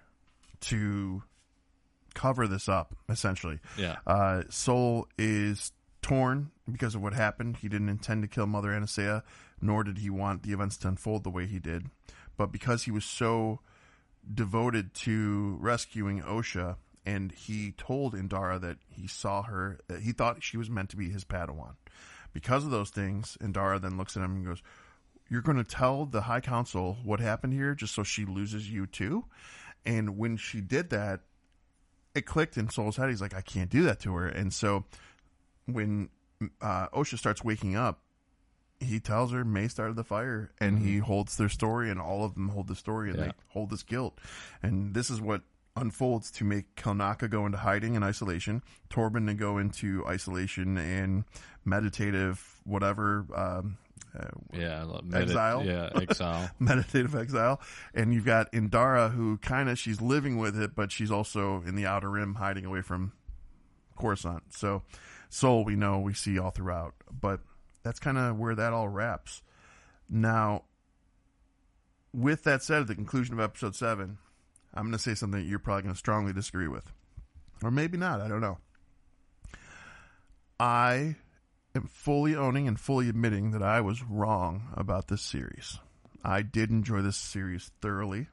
to cover this up, essentially. Yeah. Sol is torn because of what happened. He didn't intend to kill Mother Anastasia, nor did he want the events to unfold the way he did. But because he was so devoted to rescuing Osha, and he told Indara that he saw her, that he thought she was meant to be his Padawan. Because of those things, Indara then looks at him and goes, "You're going to tell the High Council what happened here just so she loses you too?" And when she did that, it clicked in Soul's head. He's like, I can't do that to her. And so when Osha starts waking up, he tells her May started the fire, and he holds their story, and all of them hold the story, and they hold this guilt. And this is what unfolds to make Kelnaka go into hiding and isolation, Torben to go into isolation and meditative whatever, exile. Yeah, exile. Meditative exile. And you've got Indara, who kind of, she's living with it, but she's also in the Outer Rim hiding away from Coruscant. So Soul, we see all throughout, but that's kind of where that all wraps. Now, with that said, at the conclusion of episode 7, I'm going to say something that you're probably going to strongly disagree with. Or maybe not, I don't know. I am fully owning and fully admitting that I was wrong about this series. I did enjoy this series thoroughly.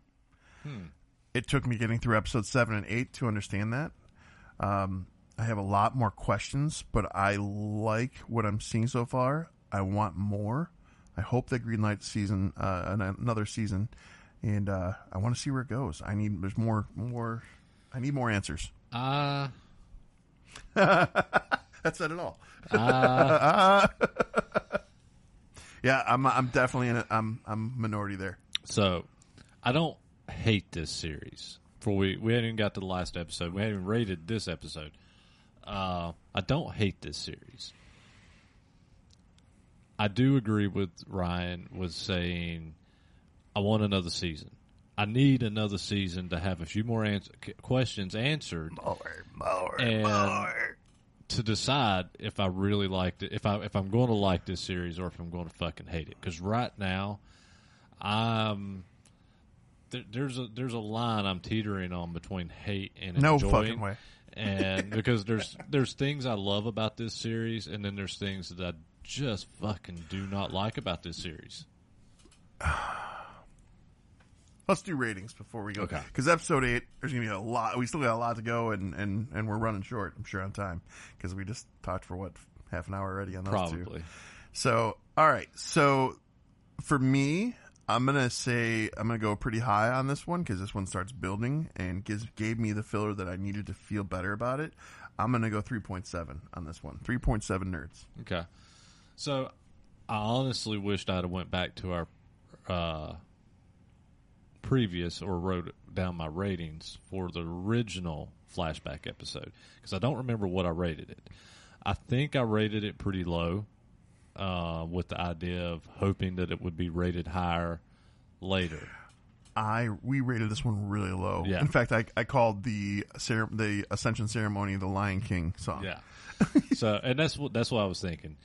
It took me getting through episode 7 and 8 to understand that. I have a lot more questions, but I like what I'm seeing so far. I want more. I hope they greenlight season, another season, and I want to see where it goes. I need more. I need more answers. That said it all. Yeah, I'm definitely in it. I'm minority there. So, I don't hate this series. We hadn't even got to the last episode. We hadn't even rated this episode. I don't hate this series. I do agree with Ryan with saying I want another season. I need another season to have a few more questions answered. More. To decide if I really liked it, if I'm going to like this series or if I'm going to fucking hate it. Because right now, there's a line I'm teetering on between hate and enjoying. No fucking way. And because there's things I love about this series, and then there's things that I just fucking do not like about this series. Let's do ratings before we go. Okay. Because episode 8, there's going to be a lot. We still got a lot to go, and we're running short, I'm sure, on time. Because we just talked for, half an hour already on those Probably. two. So, all right. So, for me, I'm going to go pretty high on this one because this one starts building and gave me the filler that I needed to feel better about it. I'm going to go 3.7 on this one. 3.7 nerds. Okay. So, I honestly wished I'd have went back to our previous or wrote down my ratings for the original flashback episode because I don't remember what I rated it. I think I rated it pretty low. With the idea of hoping that it would be rated higher later. We rated this one really low. Yeah. In fact, I called the Ascension Ceremony the Lion King song. Yeah. So, and that's what I was thinking,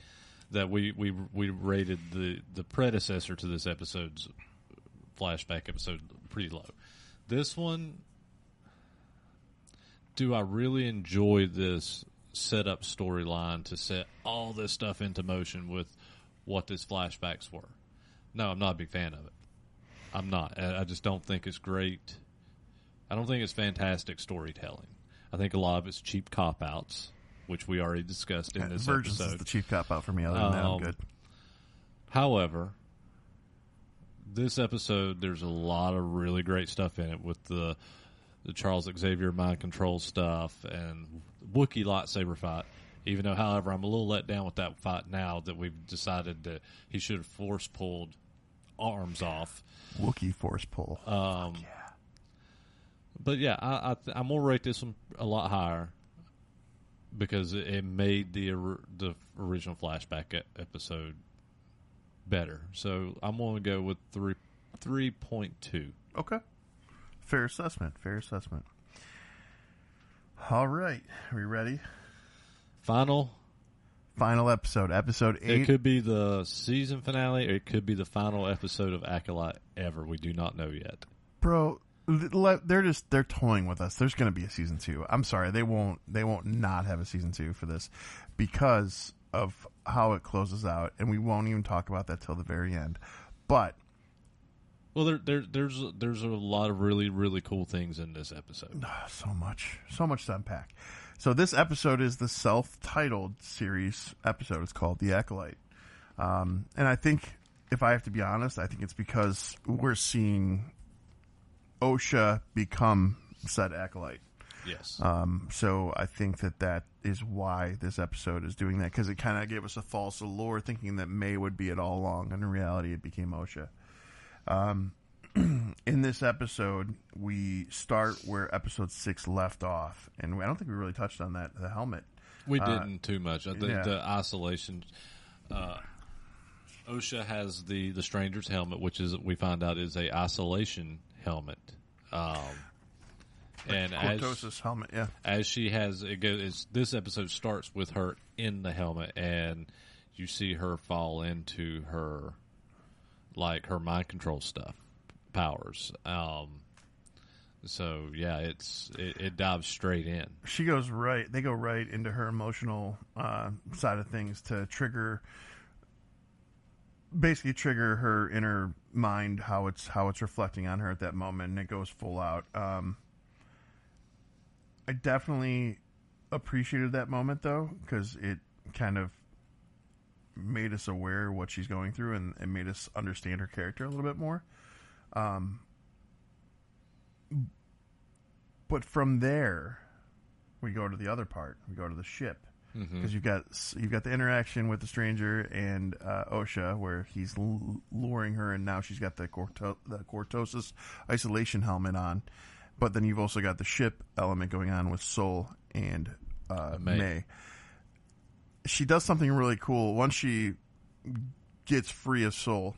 that we rated the predecessor to this episode's flashback episode pretty low. This one, do I really enjoy this set-up storyline to set all this stuff into motion with what these flashbacks were? No, I'm not a big fan of it. I'm not. I just don't think it's great. I don't think it's fantastic storytelling. I think a lot of it's cheap cop-outs, which we already discussed in this Virgins episode. Is the cheap cop-out for me. Other than that, I'm good. However, this episode, there's a lot of really great stuff in it with the Charles Xavier mind control stuff and Wookiee lightsaber fight. Even though, however, I'm a little let down with that fight now that we've decided that he should have force pulled arms off. Wookiee force pull. Yeah. But yeah, I'm gonna rate this one a lot higher because it made the original flashback episode better. So I'm gonna go with 3.2. Okay. Fair assessment. All right. Are we ready? Final episode. Episode 8. It could be the season finale, or it could be the final episode of Acolyte ever. We do not know yet. Bro, they're toying with us. There's going to be a season 2. I'm sorry. They won't not have a season 2 for this because of how it closes out, and we won't even talk about that till the very end. But well, there's a lot of really, really cool things in this episode. So much to unpack. So this episode is the self-titled series episode. It's called The Acolyte. And I think, if I have to be honest, I think it's because we're seeing Osha become said Acolyte. Yes. So I think that is why this episode is doing that, because it kind of gave us a false allure thinking that May would be it all along, and in reality it became OSHA. In this episode, we start where episode 6 left off, and I don't think we really touched on that, the helmet. We didn't too much. The isolation. OSHA has the stranger's helmet, which is we find out is a isolation helmet. And cortosis helmet, yeah. As she has, this episode starts with her in the helmet, and you see her fall into her mind control stuff powers. So yeah, it dives straight in. They go right into her emotional side of things to basically trigger her inner mind, how it's reflecting on her at that moment, and it goes full out. I definitely appreciated that moment, though, because it kind of made us aware of what she's going through, and it made us understand her character a little bit more. But from there, we go to the other part. We go to the ship, because you've got the interaction with the stranger and OSHA, where he's luring her, and now she's got the cortosis isolation helmet on. But then you've also got the ship element going on with Soul and May. She does something really cool. Once she gets free of Soul,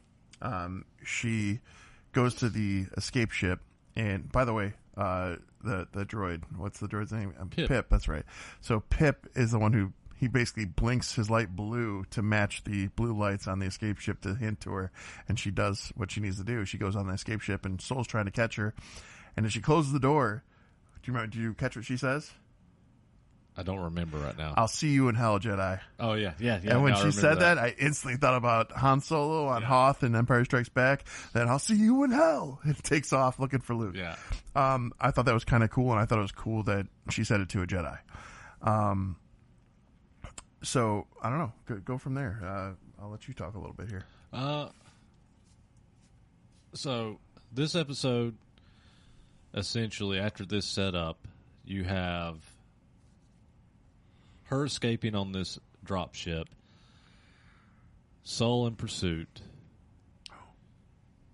she goes to the escape ship. And by the way, the droid, what's the droid's name? Pip. That's right. So Pip is the one who he basically blinks his light blue to match the blue lights on the escape ship to hint to her. And she does what she needs to do. She goes on the escape ship, and Soul's trying to catch her. And as she closes the door, do you catch what she says? I don't remember right now. I'll see you in hell, Jedi. Oh, yeah. And when she said that, I instantly thought about Han Solo on Hoth and Empire Strikes Back. Then I'll see you in hell. It takes off looking for Luke. Yeah. I thought that was kind of cool, and I thought it was cool that she said it to a Jedi. So, I don't know. Go from there. I'll let you talk a little bit here. So, this episode, essentially, after this setup, you have her escaping on this drop ship, Soul in pursuit. Oh,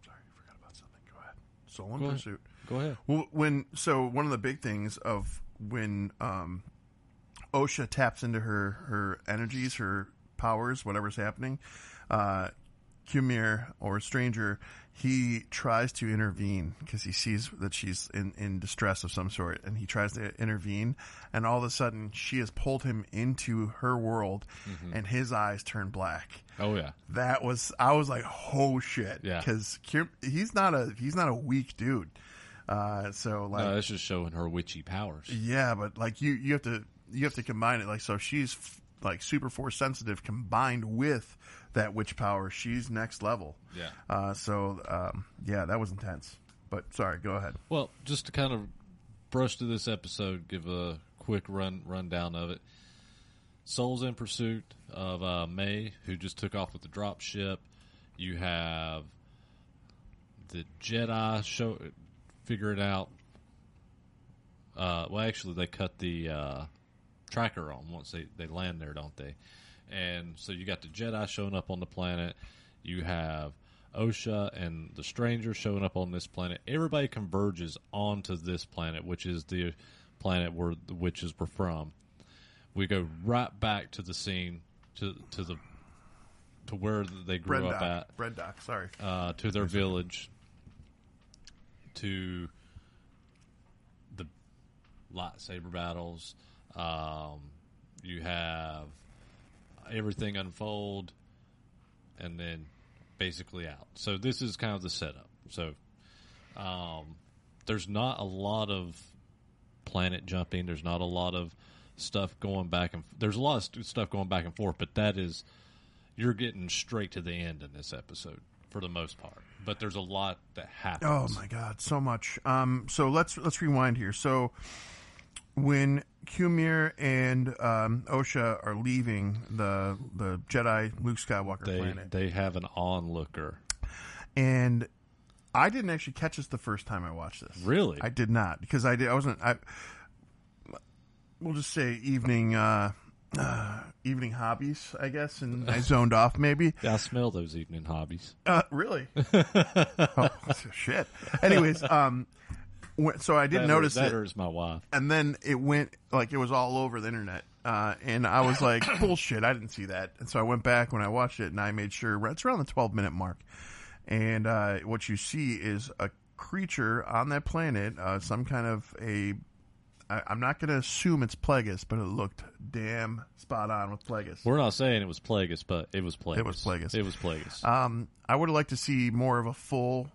sorry, I forgot about something. Go ahead. Soul in pursuit. Go ahead. Well, one of the big things of when OSHA taps into her energies, her powers, whatever's happening, Kumir, or Stranger, he tries to intervene because he sees that she's in distress of some sort, and he tries to intervene, and all of a sudden she has pulled him into her world, and his eyes turn black. Oh yeah, I was like, oh shit, yeah, because he's not a weak dude. So like, no, that's just showing her witchy powers. Yeah, but like you have to combine it, like, so she's like super force sensitive combined with that witch power. She's next level. Yeah. Yeah, that was intense. But sorry, go ahead. Well, just to kind of brush through this episode, give a quick rundown of it. Soul's in pursuit of May, who just took off with the drop ship. You have the Jedi figure it out. Well, actually, they cut the tracker on once they land there, don't they? And so you got the Jedi showing up on the planet. You have OSHA and the Stranger showing up on this planet. Everybody converges onto this planet, which is the planet where the witches were from. We go right back to the scene, to where they grew up at. Red Dock, sorry. To their village, to the lightsaber battles. You have everything unfold, and then basically out. So this is kind of the setup. So there's not a lot of planet jumping. There's not a lot of stuff going back and there's a lot of stuff going back and forth. But you're getting straight to the end in this episode for the most part. But there's a lot that happens. Oh my god, so much. So let's rewind here. So when Kumir and OSHA are leaving the Jedi Luke Skywalker planet, they have an onlooker, and I didn't actually catch this the first time I watched this. Really, I did not, because I wasn't. we'll just say evening hobbies, I guess, and I zoned off maybe. Yeah, I smell those evening hobbies. Really? Oh, shit. Anyways, so I didn't notice that it. hurts my wife. And then it went, like, it was all over the internet. And I was like, bullshit, I didn't see that. And so I went back when I watched it, and I made sure it's around the 12-minute mark. And what you see is a creature on that planet, some kind of I'm not going to assume it's Plagueis, but it looked damn spot on with Plagueis. We're not saying it was Plagueis, but it was Plagueis. It was Plagueis. It was Plagueis. I would have liked to see more of a full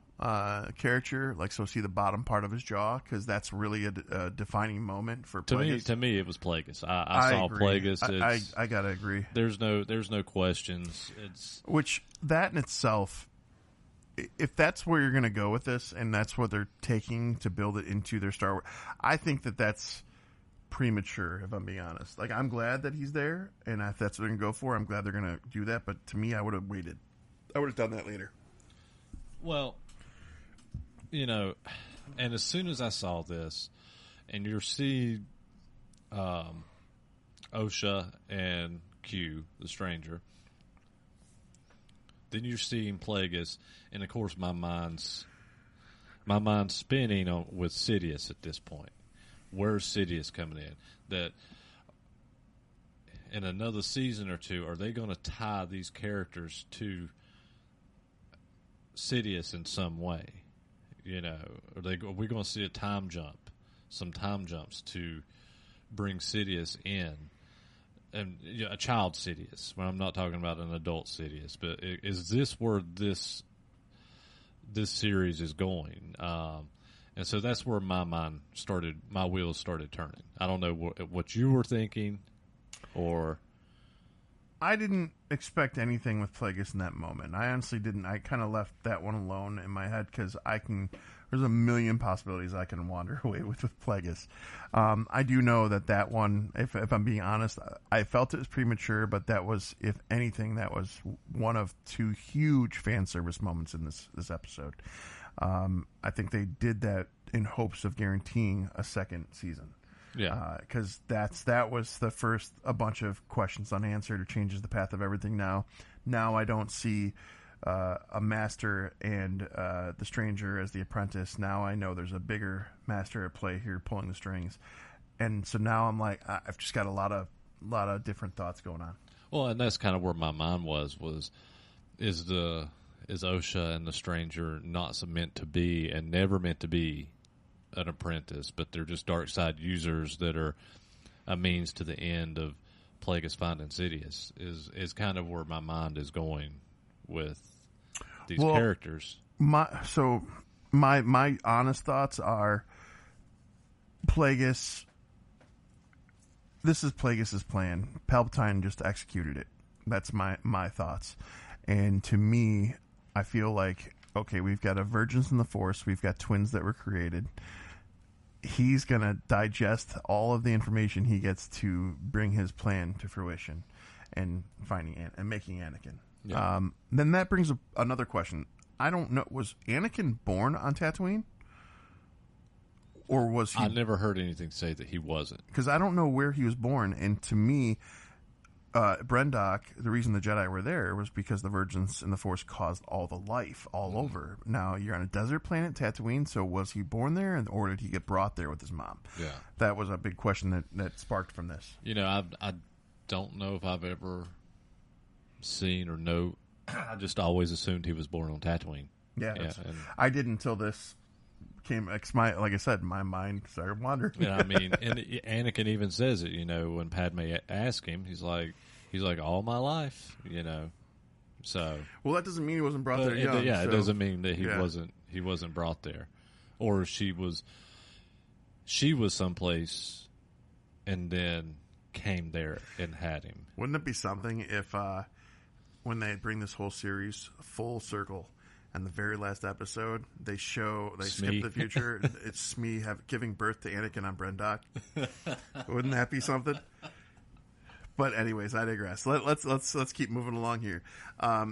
character, like see the bottom part of his jaw, because that's really a defining moment for Plagueis. To me, it was Plagueis. I saw agree. Plagueis. I gotta agree. There's no questions. Which that in itself, if that's where you're going to go with this, and that's what they're taking to build it into their Star Wars, I think that's premature, if I'm being honest. Like, I'm glad that he's there, and if that's what they're going to go for, I'm glad they're going to do that. But to me, I would have waited. I would have done that later. Well, and as soon as I saw this, and you see Osha and Q, the stranger, then you're seeing Plagueis, and of course my mind's spinning with Sidious at this point. Where's Sidious coming in? That in another season or two, are they going to tie these characters to Sidious in some way? Are we going to see some time jumps to bring Sidious in? And a child Sidious. Well, I'm not talking about an adult Sidious, but is this where this series is going? And so that's where my wheels started turning. I don't know what you were thinking, or I didn't expect anything with Plagueis in that moment. I honestly didn't. I kind of left that one alone in my head because there's a million possibilities I can wander away with Plagueis. I do know that one, if I'm being honest, I felt it was premature, but that was, if anything, that was one of two huge fan service moments in this episode. I think they did that in hopes of guaranteeing a second season. Yeah, because that was the first, a bunch of questions unanswered. It changes the path of everything now. Now I don't see a master and the stranger as the apprentice. Now I know there's a bigger master at play here pulling the strings, and so now I'm like, I've just got a lot of different thoughts going on. Well, and that's kind of where my mind was is Osha and the stranger not meant to be and never meant to be an apprentice, but they're just dark side users that are a means to the end of Plagueis finding Sidious is kind of where my mind is going with these characters. My honest thoughts are Plagueis. This is Plagueis' plan. Palpatine just executed it. That's my thoughts. And to me, I feel like, okay, we've got a Virgins in the Force. We've got twins that were created. He's going to digest all of the information he gets to bring his plan to fruition and making Anakin. Yeah. Then that brings up another question. I don't know. Was Anakin born on Tatooine? Or was he? I never heard anything say that he wasn't. Because I don't know where he was born. And to me, Brendock, the reason the Jedi were there was because the Virgins in the Force caused all the life all over. Now, you're on a desert planet, Tatooine, so was he born there, or did he get brought there with his mom? Yeah. That was a big question that sparked from this. I don't know if I've ever seen or know. I just always assumed he was born on Tatooine. Yeah. I did until this came, like I said, my mind started wandering. Yeah, I mean, and Anakin even says it, when Padme asked him, he's like, all my life, so. Well, that doesn't mean he wasn't brought there young. Yeah, so. It doesn't mean that he wasn't brought there. Or she was someplace and then came there and had him. Wouldn't it be something if, when they bring this whole series full circle, and the very last episode, they skip the future. It's Smee giving birth to Anakin on Brendock. Wouldn't that be something? But anyways, I digress. Let's keep moving along here.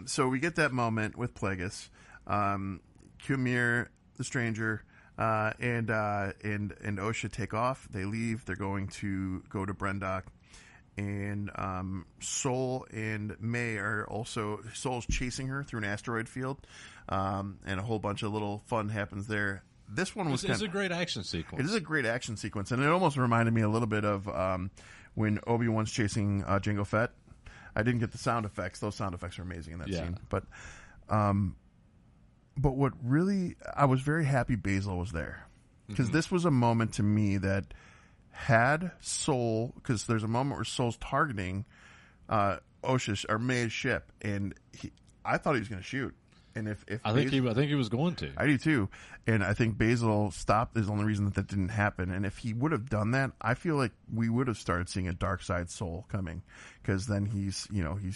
So we get that moment with Plagueis. Kumir, the stranger, And Osha take off. They leave. They're going to go to Brendok. And Sol and May are also... Sol's chasing her through an asteroid field. And a whole bunch of little fun happens there. This one was... It's a great action sequence. It is a great action sequence. And it almost reminded me a little bit of when Obi-Wan's chasing Jango Fett. I didn't get the sound effects. Those sound effects are amazing in that scene. But what really... I was very happy Basil was there. Because this was a moment to me that... had Sol, because there's a moment where Sol's targeting Osha's or May's ship, and I thought he was going to shoot. And if I think he was going to. I do too, and I think Basil stopped. Is the only reason that didn't happen. And if he would have done that, I feel like we would have started seeing a dark side Sol coming, because then he's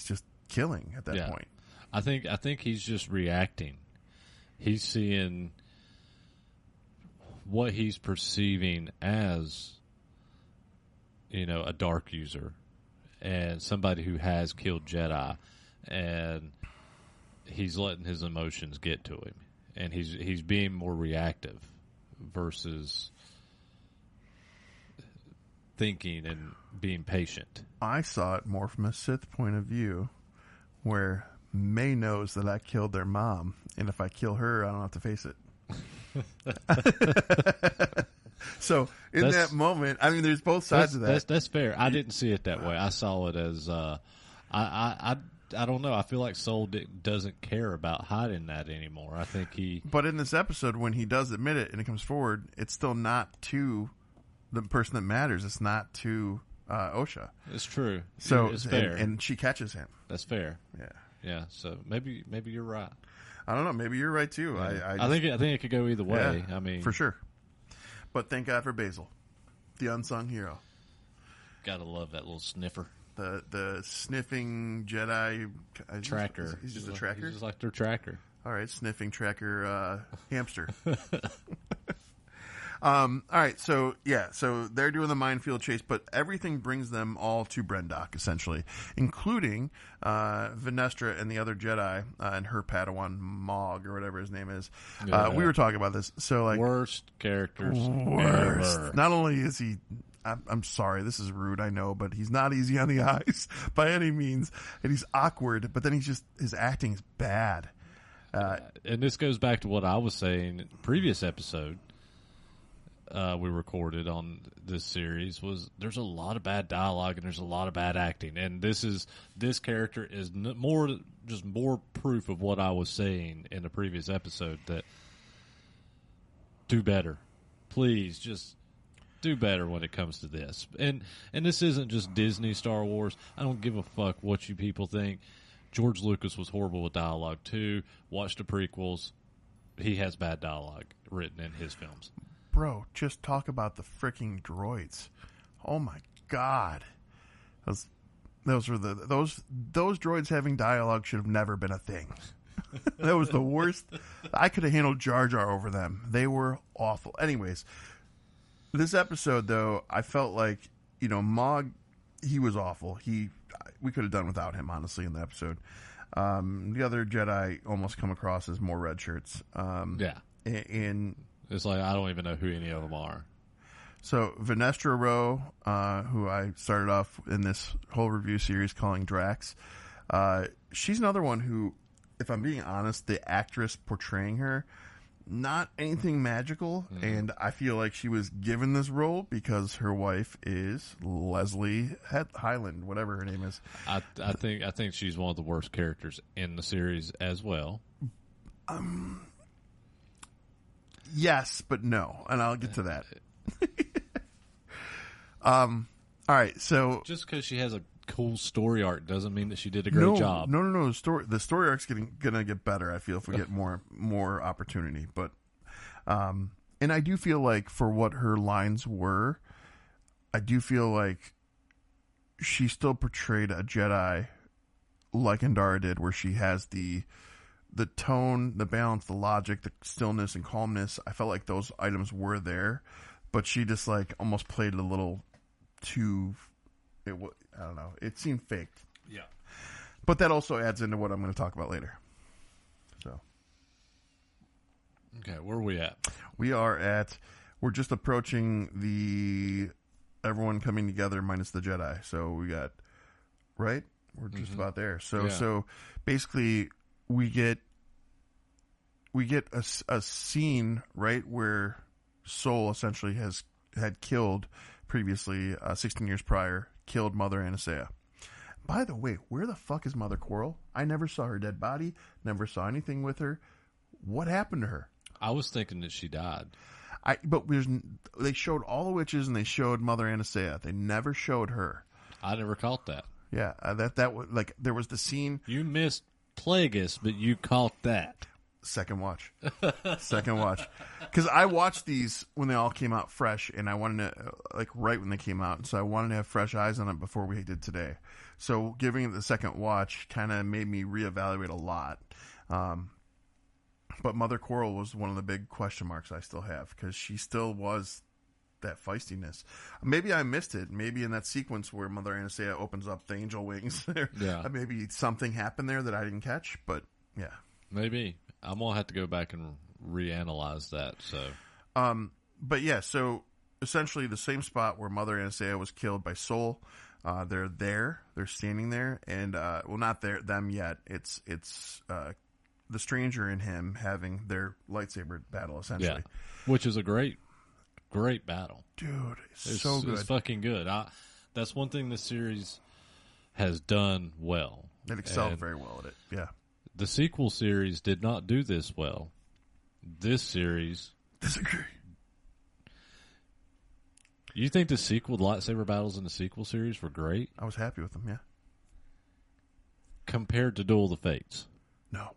just killing at that point. I think he's just reacting. He's seeing what he's perceiving as, a dark user and somebody who has killed Jedi, and he's letting his emotions get to him, and he's being more reactive versus thinking and being patient. I saw it more from a Sith point of view, where May knows that I killed their mom, and if I kill her, I don't have to face it. So in that moment, I mean, there's both sides of that. That's fair. I didn't see it that way. I saw it as I don't know. I feel like Sol doesn't care about hiding that anymore. I think he. But in this episode, when he does admit it and it comes forward, it's still not to the person that matters. It's not to Osha. It's true. So it's fair, and she catches him. That's fair. Yeah. Yeah. So maybe you're right. I don't know. Maybe you're right too. Yeah. I think it could go either way. Yeah, I mean, for sure. But thank God for Basil, the unsung hero. Gotta love that little sniffer. The sniffing Jedi tracker. He's just a tracker? He's just like their tracker. All right, sniffing tracker hamster. All right, so they're doing the minefield chase, but everything brings them all to Brendok, essentially, including Venestra and the other Jedi and her Padawan Mog or whatever his name is. Yeah. We were talking about this. So worst characters worst. ever. Not only is he, I'm sorry, this is rude, I know, but he's not easy on the eyes by any means, and he's awkward. But then his acting is bad. And this goes back to what I was saying in the previous episode. We recorded on this series was there's a lot of bad dialogue and there's a lot of bad acting, and this character is more proof of what I was saying in the previous episode, that do better, please, just do better when it comes to this. And this isn't just Disney Star Wars. I don't give a fuck what you people think. George Lucas was horrible with dialogue too. Watch the prequels. He has bad dialogue written in his films. Bro, just talk about the freaking droids. Oh my God. Those droids having dialogue should have never been a thing. That was the worst. I could have handled Jar Jar over them. They were awful. Anyways, this episode though, I felt like, Mog, he was awful. We could have done without him, honestly, in the episode. The other Jedi almost come across as more red shirts. Yeah. And it's like I don't even know who any of them are. So Venestra Rowe, who I started off in this whole review series calling Drax, she's another one who, if I'm being honest, the actress portraying her, not anything magical, and I feel like she was given this role because her wife is Leslie Highland, whatever her name is. I think she's one of the worst characters in the series as well. Yes, but no, and I'll get to that. All right, so just because she has a cool story arc doesn't mean that she did a great job. No. The story arc's gonna get better. I feel if we get more opportunity, but and I do feel like for what her lines were, I do feel like she still portrayed a Jedi like Endara did, where she has the tone, the balance, the logic, the stillness and calmness. I felt like those items were there, but she just like almost played it a little too. I don't know. It seemed faked. Yeah. But that also adds into what I'm going to talk about later. So. Okay, where are we at? We're just approaching the everyone coming together minus the Jedi. So we got, right? We're just about there. So basically we get a scene, right, where Sol essentially had killed previously, 16 years prior, killed Mother Anastasia. By the way, where the fuck is Mother Coral? I never saw her dead body, never saw anything with her. What happened to her? I was thinking that she died. But they showed all the witches and they showed Mother Anastasia. They never showed her. I never caught that. Yeah, that was like there was the scene. You missed Plagueis, but you caught that. Second watch, because I watched these when they all came out fresh, and I wanted to like right when they came out, and so I wanted to have fresh eyes on it before we did today. So giving it the second watch kind of made me reevaluate a lot. But Mother Coral was one of the big question marks I still have because she still was that feistiness. Maybe I missed it. Maybe in that sequence where Mother Anastasia opens up the angel wings, maybe something happened there that I didn't catch. But yeah, maybe I'm gonna have to go back and reanalyze that. So, but yeah, so essentially the same spot where Mother Anastasia was killed by Sol. They're standing there, and well, not them yet. It's the stranger and him having their lightsaber battle, essentially. Yeah, which is a great battle. Dude, it's so good. It's fucking good. That's one thing this series has done well. It excelled very well at it, yeah. The sequel series did not do this well. This series... Disagree. You think the lightsaber battles in the sequel series were great? I was happy with them, yeah. Compared to Duel of the Fates? No.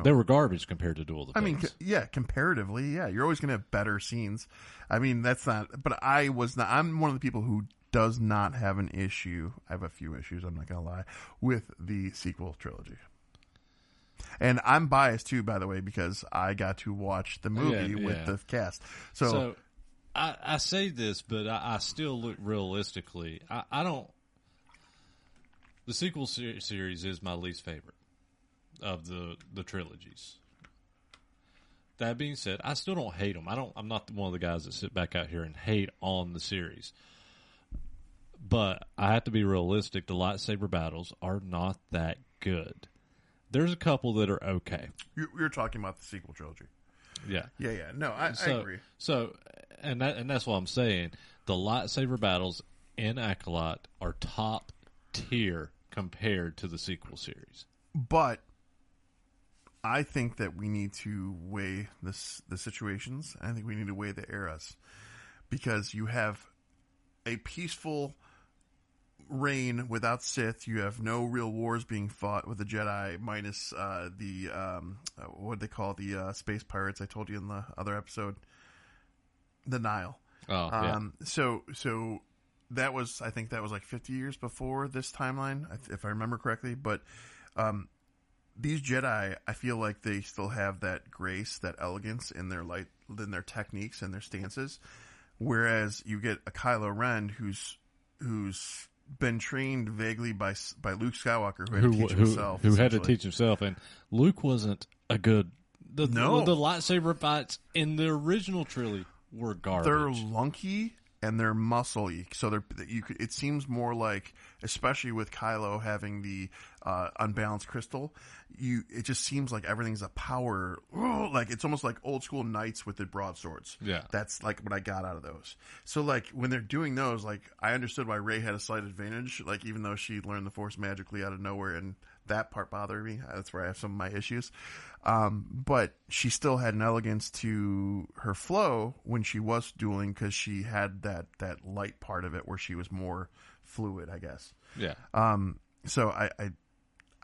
They were garbage compared to Duel of the Fates. I mean, comparatively, yeah. You're always going to have better scenes. I mean, that's not... But I'm one of the people who does not have an issue. I have a few issues, I'm not going to lie, with the sequel trilogy. And I'm biased, too, by the way, because I got to watch the movie with the cast. So I say this, but I still look realistically. I don't... The sequel series is my least favorite of the trilogies. That being said, I still don't hate them. I'm not one of the guys that sit back out here and hate on the series. But I have to be realistic. The lightsaber battles are not that good. There's a couple that are okay. You're talking about the sequel trilogy. Yeah. Yeah. No, I agree. So, and that's what I'm saying. The lightsaber battles in Acolyte are top tier compared to the sequel series. But I think that we need to weigh the situations. I think we need to weigh the eras. Because you have a peaceful reign without Sith. You have no real wars being fought with the Jedi, minus what they call the space pirates I told you in the other episode, the Nile. Oh, yeah. So I think that was like 50 years before this timeline, if I remember correctly. But these Jedi, I feel like they still have that grace, that elegance in their techniques and their stances. Whereas you get a Kylo Ren who's been trained vaguely by Luke Skywalker, who had to teach himself, and Luke wasn't a good. The lightsaber fights in the original trilogy were garbage. They're lunky and they're muscly, so it seems more like, especially with Kylo having the unbalanced crystal, it just seems like everything's a power. Like it's almost like old school knights with the broadswords. Yeah, that's like what I got out of those. So like when they're doing those, like I understood why Rey had a slight advantage. Like even though she learned the Force magically out of nowhere, and that part bothered me. That's where I have some of my issues. But she still had an elegance to her flow when she was dueling, because she had that light part of it where she was more fluid, I guess. Yeah. So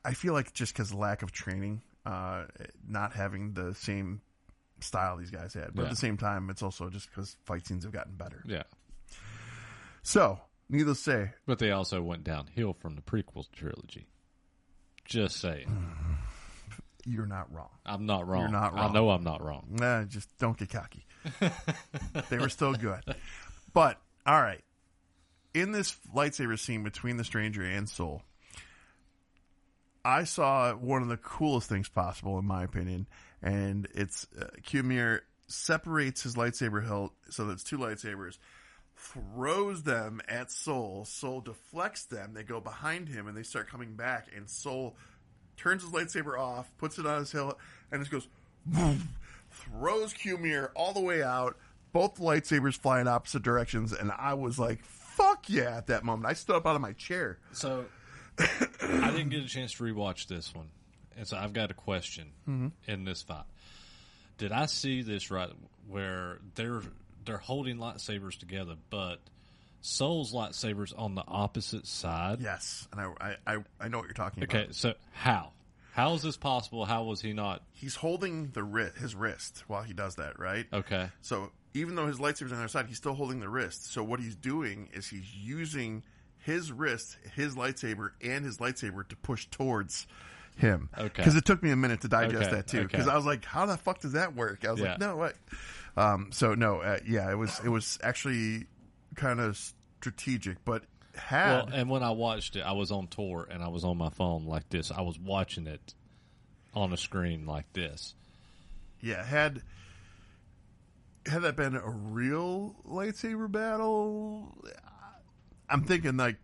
I feel like just because lack of training, not having the same style these guys had, but at the same time, it's also just because fight scenes have gotten better. Yeah. So needless to say, but they also went downhill from the prequel trilogy. Just saying. You're not wrong. I'm not wrong. You're not wrong. I know I'm not wrong. Nah, just don't get cocky. They were still good. But, all right. In this lightsaber scene between the stranger and Sol, I saw one of the coolest things possible, in my opinion, and it's Kumir separates his lightsaber hilt so that it's two lightsabers, throws them at Soul. Soul deflects them. They go behind him, and they start coming back, and Soul turns his lightsaber off, puts it on his hilt, and just goes, boom, throws Kumir all the way out. Both lightsabers fly in opposite directions, and I was like, fuck yeah, at that moment. I stood up out of my chair. So, I didn't get a chance to rewatch this one, and so I've got a question in this fight. Did I see this right, where they're holding lightsabers together, but Soul's lightsaber's on the opposite side? Yes, and I know what you're talking about. Okay, so how? How is this possible? How was he not? He's holding his wrist while he does that, right? Okay. So even though his lightsaber's on the other side, he's still holding the wrist. So what he's doing is he's using his wrist, his lightsaber, and his lightsaber to push towards him. Okay. Because it took me a minute to digest that too. Because Okay. I was like, how the fuck does that work? I was like, no, what? It was actually kind of strategic, but and when I watched it, I was on tour and I was on my phone like this. I was watching it on a screen like this. Yeah, had that been a real lightsaber battle, I'm thinking like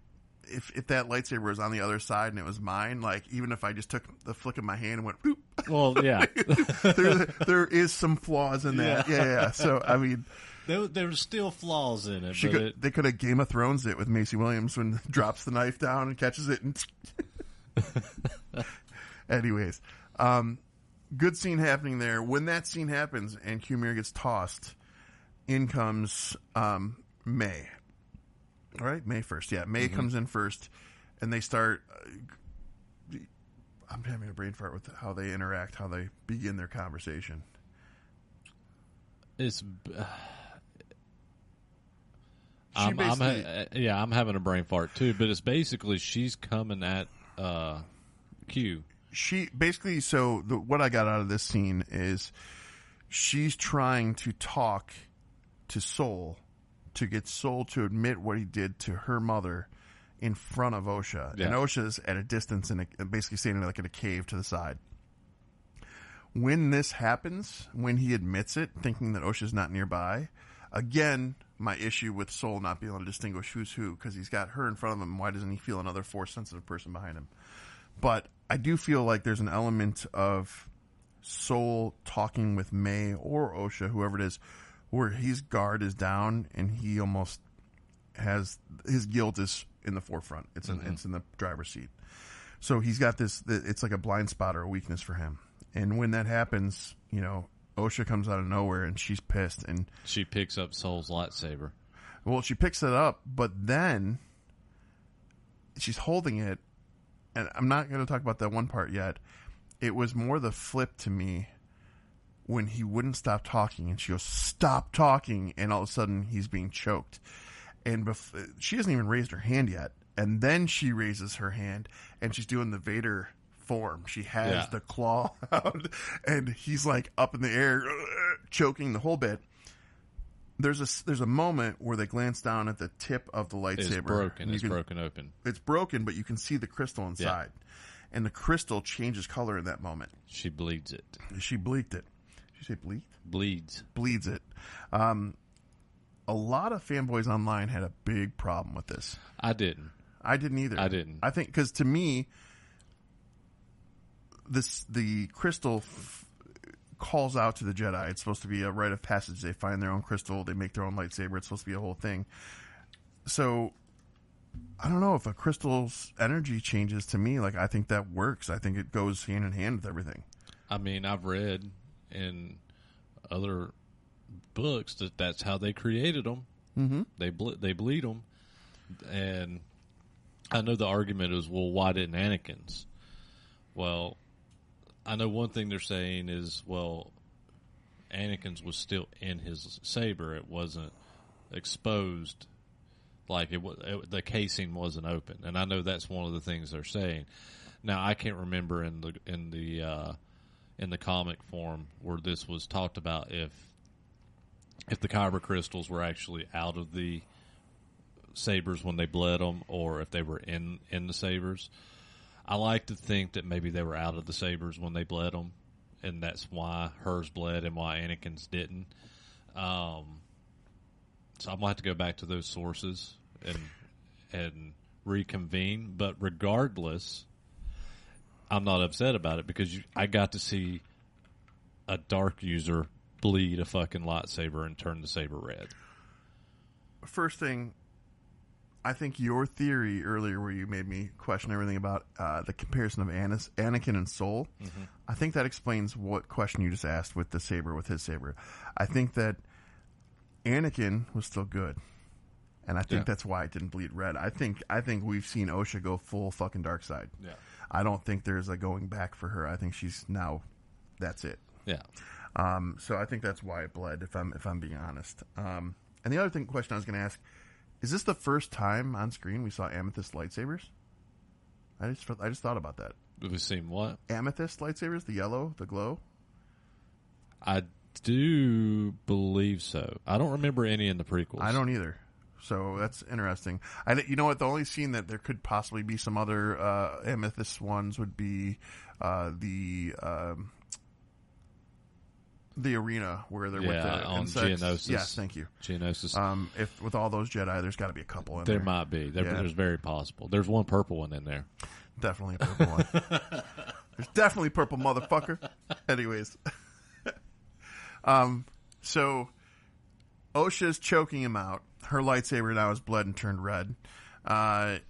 if that lightsaber was on the other side and it was mine, like even if I just took the flick of my hand and went, whoop, well, yeah, there is some flaws in that. Yeah. So I mean, there were still flaws in it. They could have Game of Thrones it with Macy Williams when drops the knife down and catches it. And anyways, good scene happening there. When that scene happens and Kumir gets tossed, in comes May. All right, May first. Yeah, May comes in first, and they start. I'm having a brain fart with how they interact, how they begin their conversation. I'm having a brain fart too, but it's basically she's coming at Q. She basically, what I got out of this scene is she's trying to talk to Soul to get Soul to admit what he did to her mother in front of Osha. Yeah. And Osha's at a distance and basically standing like in a cave to the side. When this happens, when he admits it, thinking that Osha's not nearby, again, my issue with Soul not being able to distinguish who's who, because he's got her in front of him. Why doesn't he feel another Force-sensitive person behind him? But I do feel like there's an element of Soul talking with May or Osha, whoever it is, where his guard is down and he almost has his guilt is in the forefront. It's in the driver's seat. So he's got this. It's like a blind spot or a weakness for him. And when that happens, Osha comes out of nowhere and she's pissed and she picks up Soul's lightsaber. Well, she picks it up, but then she's holding it. And I'm not going to talk about that one part yet. It was more the flip to me when he wouldn't stop talking, and she goes, "Stop talking," and all of a sudden he's being choked. And she hasn't even raised her hand yet, and then she raises her hand, and she's doing the Vader form. She has the claw out, and he's like up in the air, choking the whole bit. There's a moment where they glance down at the tip of the lightsaber. It's broken. It's broken open. It's broken, but you can see the crystal inside. Yeah. And the crystal changes color in that moment. She bleeds it. She bleaked it. Did you say bleed? Bleeds. Bleeds it. A lot of fanboys online had a big problem with this. I didn't. I didn't either. I didn't. I think, because to me, the crystal calls out to the Jedi. It's supposed to be a rite of passage. They find their own crystal. They make their own lightsaber. It's supposed to be a whole thing. So I don't know if a crystal's energy changes. To me, like, I think that works. I think it goes hand in hand with everything. I mean, I've read in other books that's how they created them. Mm-hmm. They bleed them. And I know the argument is, well, why didn't Anakin's? Well, I know one thing they're saying is, well, Anakin's was still in his saber. It wasn't exposed, like the casing wasn't open. And I know that's one of the things they're saying. Now, I can't remember in the comic form where this was talked about if the kyber crystals were actually out of the sabers when they bled them, or if they were in the sabers. I like to think that maybe they were out of the sabers when they bled them, and that's why hers bled and why Anakin's didn't. So I'm going to have to go back to those sources and reconvene. But regardless, I'm not upset about it because I got to see a dark user bleed a fucking lightsaber and turn the saber red. First thing, I think your theory earlier where you made me question everything about the comparison of Anakin and Soul, I think that explains what question you just asked with the saber, with his saber. I think that Anakin was still good. And I think that's why it didn't bleed red. I think we've seen Osha go full fucking dark side. Yeah. I don't think there's a going back for her. I think she's now, that's it. Yeah. So I think that's why it bled, if I'm being honest. And the other question I was going to ask, is this the first time on screen we saw amethyst lightsabers? I just thought about that. We've seen what? Amethyst lightsabers, the yellow, the glow. I do believe so. I don't remember any in the prequels. I don't either. So that's interesting. You know what? The only scene that there could possibly be some other amethyst ones would be the arena where they're with the on insects. Geonosis. Yes, thank you. Geonosis. If with all those Jedi, there's got to be a couple in there. There might be. There's very possible. There's one purple one in there. Definitely a purple one. There's definitely purple, motherfucker. Anyways. So Osha's choking him out. Her lightsaber now is bled and turned red. I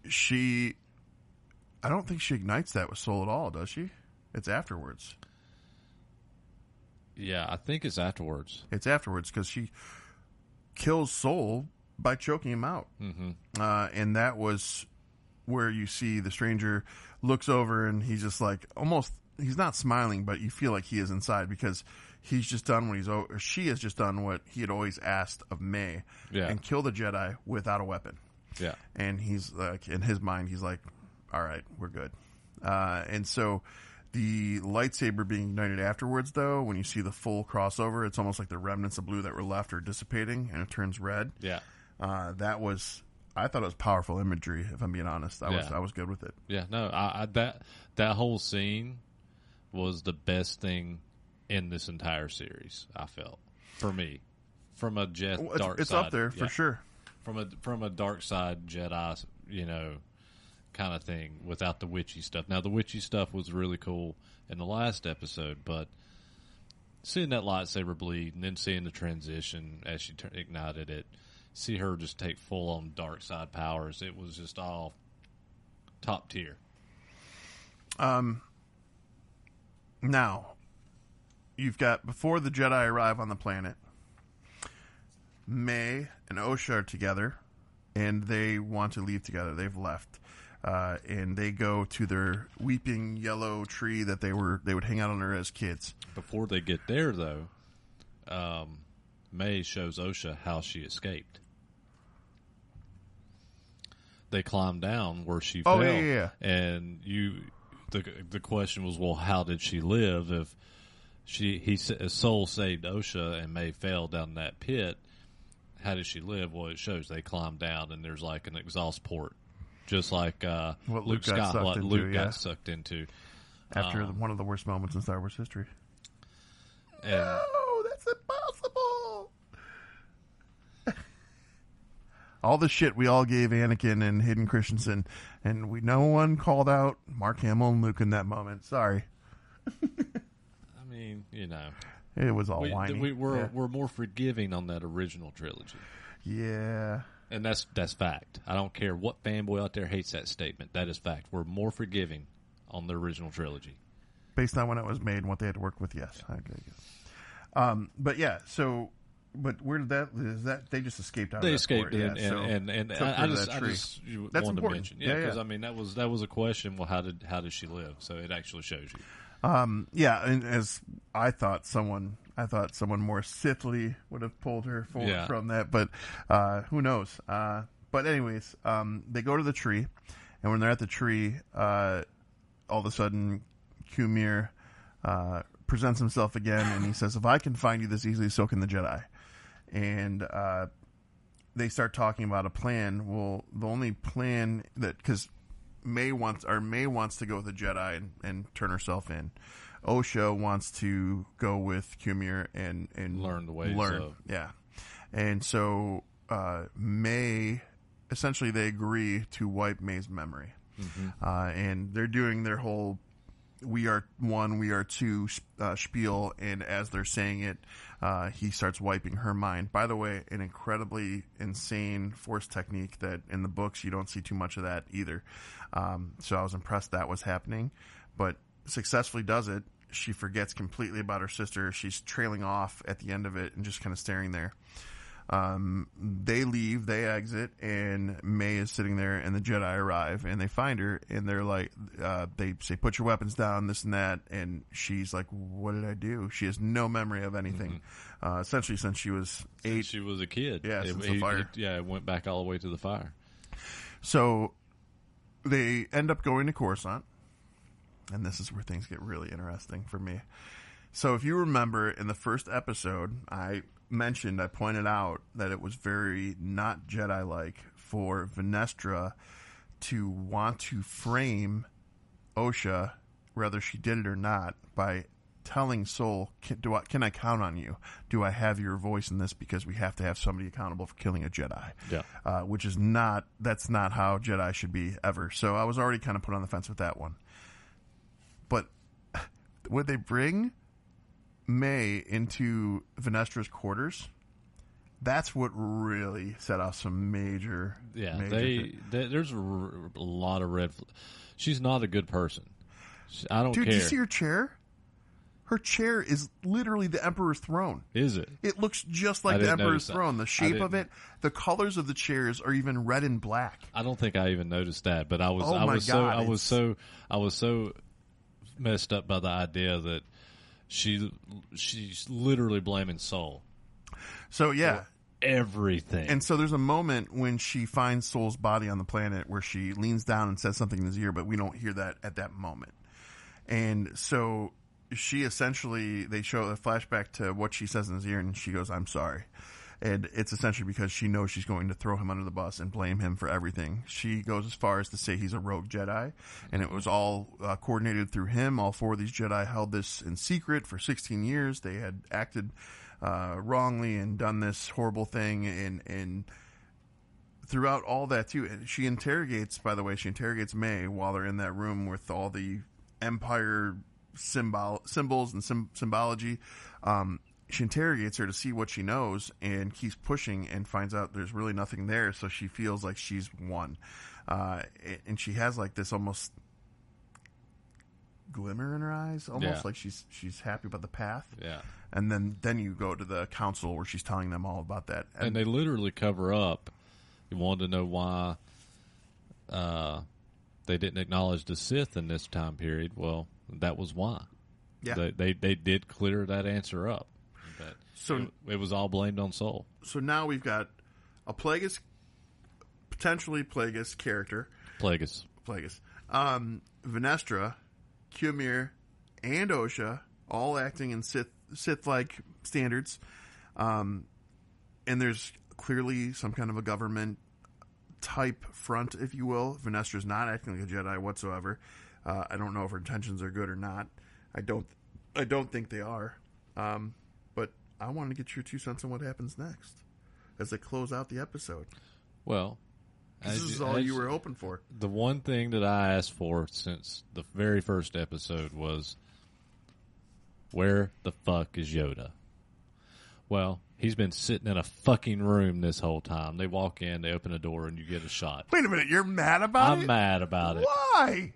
don't think she ignites that with Soul at all, does she? It's afterwards. Yeah, I think it's afterwards. It's afterwards because she kills Soul by choking him out. Mm-hmm. And that was where you see the stranger looks over and he's just like almost, he's not smiling, but you feel like he is inside because he's just done what she has just done what he had always asked of May and killed a Jedi without a weapon. Yeah. And he's like, in his mind, he's like, all right, we're good. And so the lightsaber being ignited afterwards, though, when you see the full crossover, it's almost like the remnants of blue that were left are dissipating and it turns red. Yeah. I thought it was powerful imagery, if I'm being honest. I was good with it. Yeah, no, that whole scene was the best thing in this entire series, I felt, for me. From a dark it's side. Up there, for sure. From a dark side Jedi, kind of thing, without the witchy stuff. Now, the witchy stuff was really cool in the last episode, but seeing that lightsaber bleed and then seeing the transition as she ignited it, see her just take full-on dark side powers, it was just all top tier. Now, you've got, before the Jedi arrive on the planet, May and Osha are together, and they want to leave together. They've left. And they go to their weeping yellow tree that they would hang out under as kids. Before they get there, though, May shows Osha how she escaped. They climbed down where she fell. Yeah. And the question was, well, how did she live if Soul saved Osha and May fell down that pit? How did she live? Well, it shows they climbed down and there's like an exhaust port. Just like what Luke got sucked into. After one of the worst moments in Star Wars history. And no, that's impossible! All the shit we all gave Anakin and Hayden Christensen, and no one called out Mark Hamill and Luke in that moment. Sorry. I mean, it was all whiny. We're more forgiving on that original trilogy. Yeah. And that's fact. I don't care what fanboy out there hates that statement. That is fact. We're more forgiving on the original trilogy. Based on when it was made and what they had to work with, yes. But where did that they just escaped out they of that escaped port. And I just that's wanted important. to mention. Because I mean that was a question, well, how did she live? So it actually shows you. And as I thought someone more Sithly would have pulled her forward from that, but who knows? But anyways, they go to the tree, and when they're at the tree, all of a sudden, Kumir presents himself again, and he says, "If I can find you this easily, so can the Jedi." And they start talking about a plan. Well, the only plan because May wants to go with the Jedi and turn herself in. Osha wants to go with Kumir and learn the ways of. Yeah. And so May, essentially they agree to wipe May's memory. Mm-hmm. And they're doing their whole "we are one, we are two" spiel, and as they're saying it, he starts wiping her mind. By the way, an incredibly insane force technique that in the books you don't see too much of that either. So I was impressed that was happening, but successfully does it. She forgets completely about her sister. She's trailing off at the end of it and just kind of staring there. They leave, they exit, and May is sitting there, and the Jedi arrive, and they find her, and they're like, they say, "Put your weapons down," this and that, and she's like, "What did I do?" She has no memory of anything, essentially since she was 8. Since she was a kid. Yeah, since the fire. It went back all the way to the fire. So they end up going to Coruscant, and this is where things get really interesting for me. So if you remember in the first episode, I pointed out that it was very not Jedi-like for Venestra to want to frame Osha, whether she did it or not, by telling Sol, can I count on you? Do I have your voice in this? Because we have to have somebody accountable for killing a Jedi. Yeah. Which is that's not how Jedi should be ever. So I was already kind of put on the fence with that one. But would they bring May into Venestra's quarters? That's what really set off some major. Yeah, there's a lot of red. She's not a good person. I don't care. Dude, do you see her chair? Her chair is literally the Emperor's throne. Is it? It looks just like the Emperor's throne. The shape of it, the colors of the chairs are even red and black. I don't think I even noticed that, but I was so messed up by the idea that she's literally blaming Sol. So yeah, everything. And so there's a moment when she finds Sol's body on the planet where she leans down and says something in his ear, but we don't hear that at that moment. And so she essentially, they show a flashback to what she says in his ear, and she goes, "I'm sorry." And it's essentially because she knows she's going to throw him under the bus and blame him for everything. She goes as far as to say he's a rogue Jedi, and it was all coordinated through him. All 4 of these Jedi held this in secret for 16 years. They had acted wrongly and done this horrible thing, and throughout all that too, she interrogates May while they're in that room with all the Empire symbols and symbology. She interrogates her to see what she knows and keeps pushing and finds out there's really nothing there, so she feels like she's won. And she has like this almost glimmer in her eyes, almost like she's happy about the path. Yeah. And then you go to the council where she's telling them all about that. And they literally cover up. You wanted to know why they didn't acknowledge the Sith in this time period. Well, that was why. Yeah. They did clear that answer up. But so it was all blamed on Sol. So now we've got a potentially Plagueis character. Plagueis. Venestra, Kumir, and Osha all acting in Sith-like standards. And there's clearly some kind of a government type front, if you will. Venestra's not acting like a Jedi whatsoever. I don't know if her intentions are good or not. I don't think they are. But I want to get your 2 cents on what happens next as they close out the episode. Well, this is all you were hoping for. The one thing that I asked for since the very first episode was, where the fuck is Yoda? Well, he's been sitting in a fucking room this whole time. They walk in, they open a door, and you get a shot. Wait a minute, you're mad about it? I'm mad about it. Why?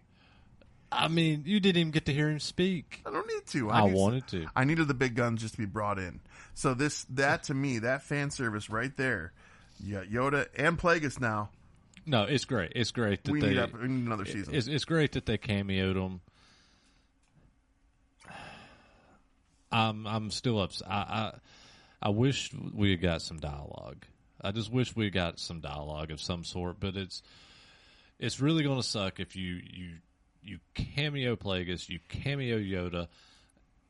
I mean, you didn't even get to hear him speak. I don't need to. I wanted to. I needed the big guns just to be brought in. So that to me, that fan service right there, you got Yoda and Plagueis now. No, it's great. It's great that we need another season. It's great that they cameoed him. I'm still upset. I wish we had got some dialogue. I just wish we got some dialogue of some sort. But it's really going to suck if you cameo Plagueis, you cameo Yoda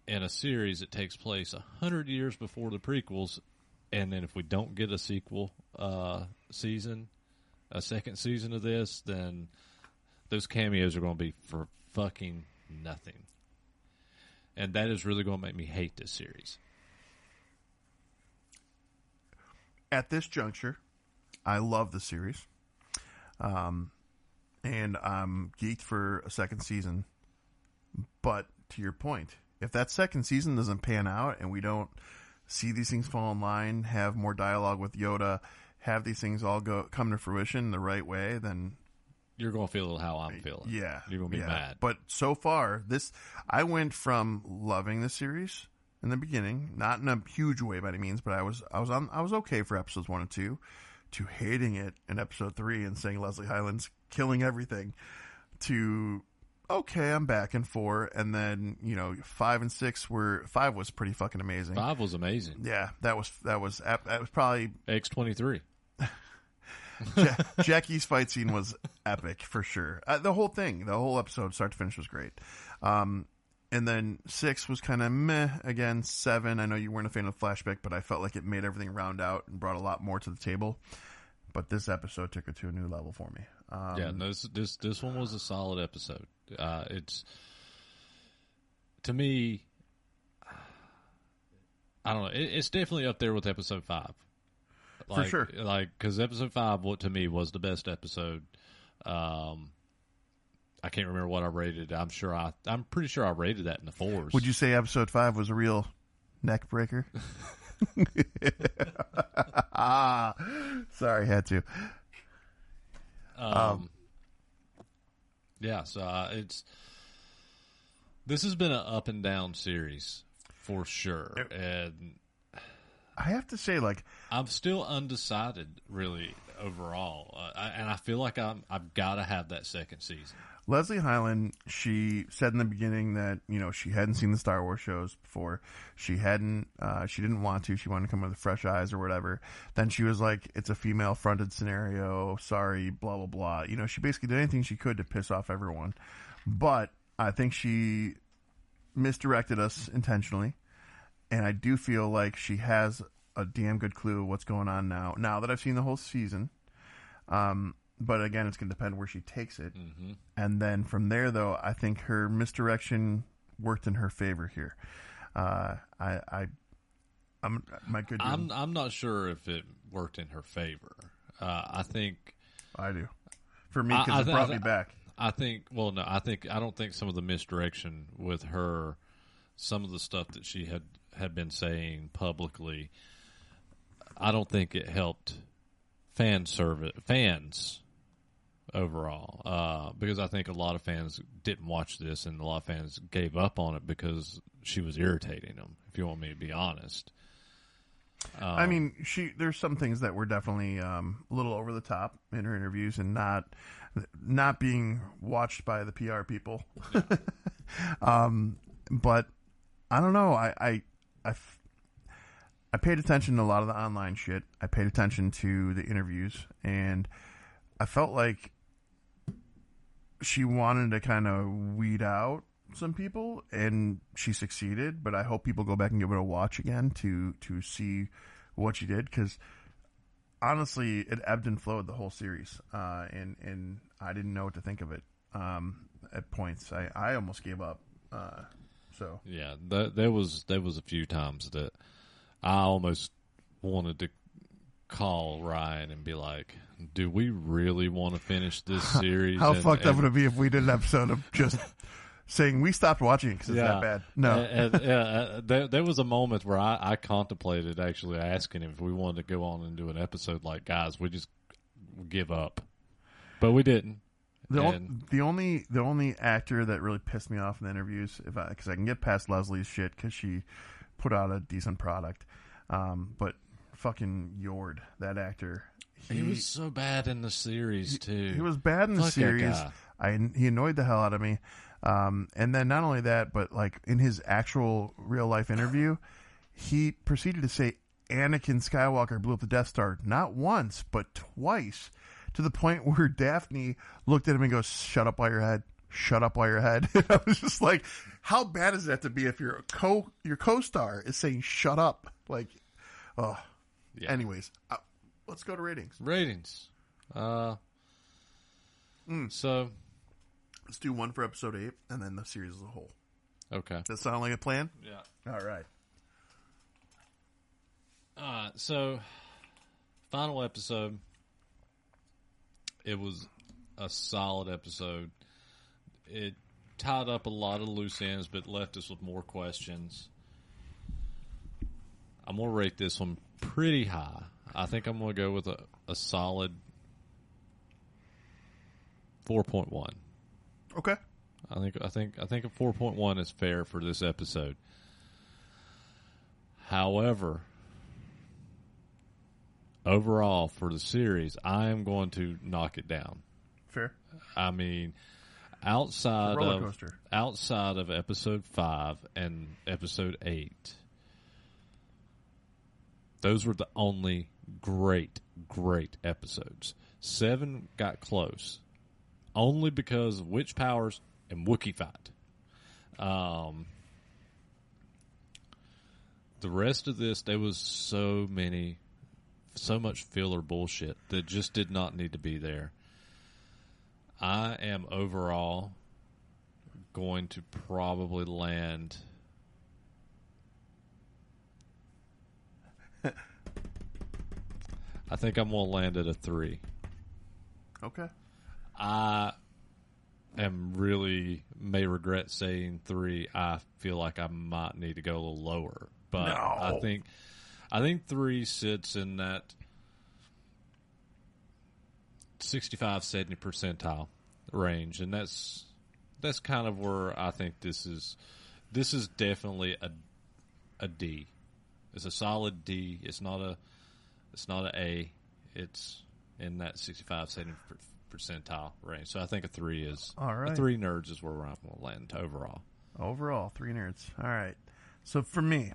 in a series that takes place 100 years before the prequels, and then if we don't get a sequel season, a second season of this, then those cameos are going to be for fucking nothing. And that is really going to make me hate this series. At this juncture, I love the series. And I'm geeked for a second season. But to your point, if that second season doesn't pan out and we don't see these things fall in line, have more dialogue with Yoda, have these things all come to fruition the right way, then you're going to feel how I'm feeling. Yeah. You're going to be mad. But so far, I went from loving the series in the beginning, not in a huge way by any means, but I was okay for episodes 1 and 2, to hating it in episode 3 and saying Leslie Hyland's killing everything, to okay, I'm back in 4, and then 5 and 6 5 was pretty fucking amazing. 5 was amazing. Yeah, that was probably X-23. Jackie's fight scene was epic for sure. The whole episode, start to finish, was great. And then 6 was kind of meh. Again, 7, I know you weren't a fan of flashback, but I felt like it made everything round out and brought a lot more to the table. But this episode took it to a new level for me. This one was a solid episode. It's, to me, I don't know. It's definitely up there with episode 5. For sure. Because episode 5, to me, was the best episode. I can't remember what I rated. I'm pretty sure I rated that in the 4s. Would you say episode 5 was a real neck breaker? Sorry, had to. Yeah, so this has been an up and down series for sure, and I have to say, I'm still undecided, really, overall, and I feel like I've got to have that second season. Leslie Hyland, she said in the beginning that, she hadn't seen the Star Wars shows before. She didn't want to. She wanted to come with fresh eyes or whatever. Then she was like, it's a female-fronted scenario. Sorry, blah, blah, blah. She basically did anything she could to piss off everyone. But I think she misdirected us intentionally. And I do feel like she has a damn good clue of what's going on now that I've seen the whole season. But again, it's going to depend where she takes it. Mm-hmm. And then from there, though, I think her misdirection worked in her favor here. I'm not sure if it worked in her favor. I think I do. For me, because it brought me back. I don't think some of the misdirection with her, some of the stuff that she had been saying publicly, I don't think it helped fans overall, because I think a lot of fans didn't watch this, and a lot of fans gave up on it because she was irritating them, if you want me to be honest. I mean, there's some things that were definitely a little over the top in her interviews, and not being watched by the PR people. Yeah. But I don't know. I paid attention to a lot of the online shit. I paid attention to the interviews, and I felt like she wanted to kind of weed out some people, and she succeeded. But I hope people go back and give it a watch again to see what she did, because honestly, it ebbed and flowed the whole series, and I didn't know what to think of it at points. I almost gave up. So yeah, there was a few times that I almost wanted to call Ryan and be like, do we really want to finish this series? How fucked up would it be if we did an episode of just saying we stopped watching it because it's that bad? No. There was a moment where I contemplated actually asking him if we wanted to go on and do an episode like, guys, we just give up. But we didn't. The only actor that really pissed me off in the interviews, because I can get past Leslie's shit because she put out a decent product, but fucking Yord, that actor, he was so bad in the series too. He was bad in the series. He annoyed the hell out of me. And then not only that, but like in his actual real life interview, he proceeded to say Anakin Skywalker blew up the Death Star not once but twice, to the point where Daphne looked at him and goes, "Shut up while you're ahead. Shut up while you're ahead." And I was just like, how bad is that to be if your co-star is saying "shut up"? Like, oh. Yeah. Anyways, let's go to ratings. So, Let's do one for episode 8, and then the series as a whole. Okay. Does that sound like a plan? Yeah. All right. So, final episode. It was a solid episode. It tied up a lot of loose ends, but left us with more questions. I'm going to rate this one pretty high. I think I'm going to go with a solid 4.1. Okay. I think a 4.1 is fair for this episode. However, overall for the series, I am going to knock it down. Fair. I mean, outside roller coaster. Outside of episode 5 and episode 8, those were the only great episodes. 7 got close, only because of witch powers and Wookiee fight. The rest of this, there was so much filler bullshit that just did not need to be there. I am overall going to probably land I think I'm going to land at a 3. Okay. I am really may regret saying 3. I feel like I might need to go a little lower, but No. I think 3 sits in that 65-70 percentile range, and that's kind of where I think this is definitely a D. It's a solid D. It's not a A. It's in that 65-70 percentile range. So I think a 3 is all right. A 3 nerds is where I'm going to land overall. Overall, 3 nerds. All right. So for me,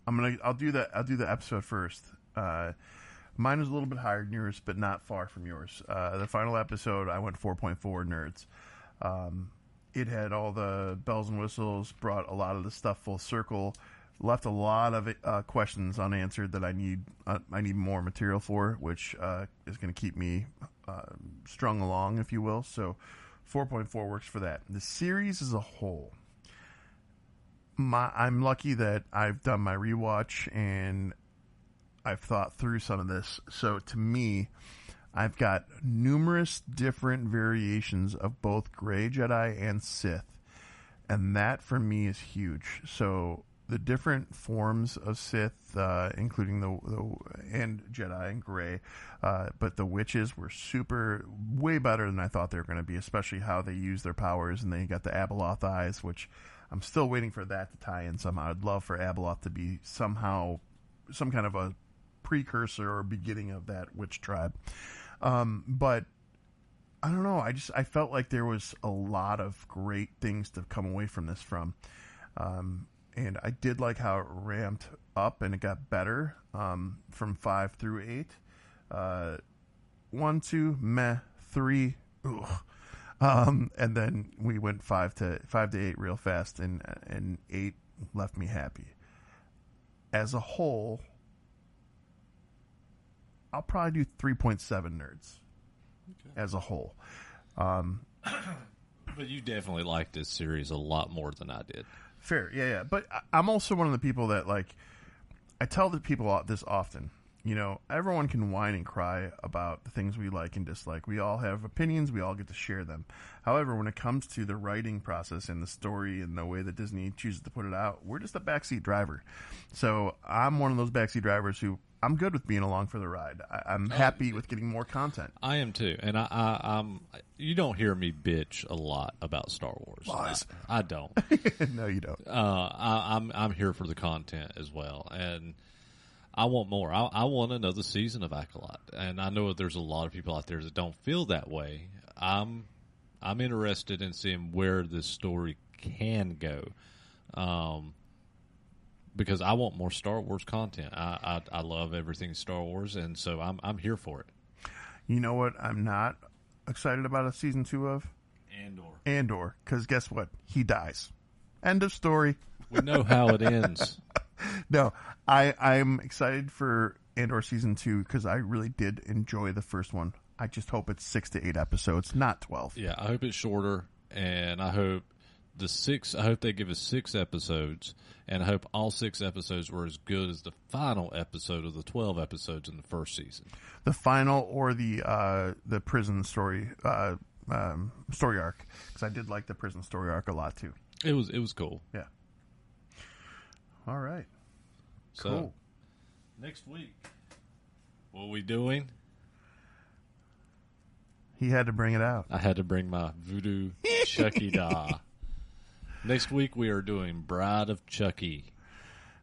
I'll do the episode first. Mine is a little bit higher than yours, but not far from yours. The final episode, I went 4.4 nerds. It had all the bells and whistles, brought a lot of the stuff full circle, left a lot of questions unanswered that I need more material for, which is going to keep me strung along, if you will. So 4.4 works for that. The series as a whole, I'm lucky that I've done my rewatch and I've thought through some of this. So to me, I've got numerous different variations of both Grey Jedi and Sith, and that for me is huge. So the different forms of Sith, including and Jedi and Grey, but the witches were way better than I thought they were going to be, especially how they use their powers, and they got the Abeloth eyes, which I'm still waiting for that to tie in somehow. I'd love for Abeloth to be somehow some kind of a precursor or beginning of that witch tribe. But I don't know. I felt like there was a lot of great things to come away from this from. And I did like how it ramped up and it got better from 5 through 8. 1, 2, meh. 3, ugh. And then we went 5 to 8 real fast, and 8 left me happy. As a whole, I'll probably do 3.7 nerds. Okay. As a whole. But you definitely liked this series a lot more than I did. Fair, yeah. But I'm also one of the people that, like, I tell the people this often. You know, everyone can whine and cry about the things we like and dislike. We all have opinions. We all get to share them. However, when it comes to the writing process and the story and the way that Disney chooses to put it out, we're just a backseat driver. So I'm one of those backseat drivers who I'm good with being along for the ride. I'm happy with getting more content. I am too, and I'm. You don't hear me bitch a lot about Star Wars. Lies. I don't. No, you don't. I'm here for the content as well, and I want more. I want another season of Acolyte, and I know there's a lot of people out there that don't feel that way. I'm interested in seeing where this story can go. Because I want more Star Wars content. I love everything Star Wars, and so I'm here for it. You know what I'm not excited about a season 2 of? Andor. Because guess what? He dies. End of story. We know how it ends. No, I'm excited for Andor season 2 because I really did enjoy the first one I just hope it's 6 to 8 episodes, not 12. Yeah, I hope it's shorter, and I hope I hope they give us 6 episodes, and I hope all 6 episodes were as good as the final episode of the 12 episodes in the first season. The final or the prison story story arc, because I did like the prison story arc a lot too. It was cool. Yeah. All right. So, cool. Next week, what are we doing? He had to bring it out. I had to bring my voodoo Chucky doll. Next week we are doing Bride of Chucky.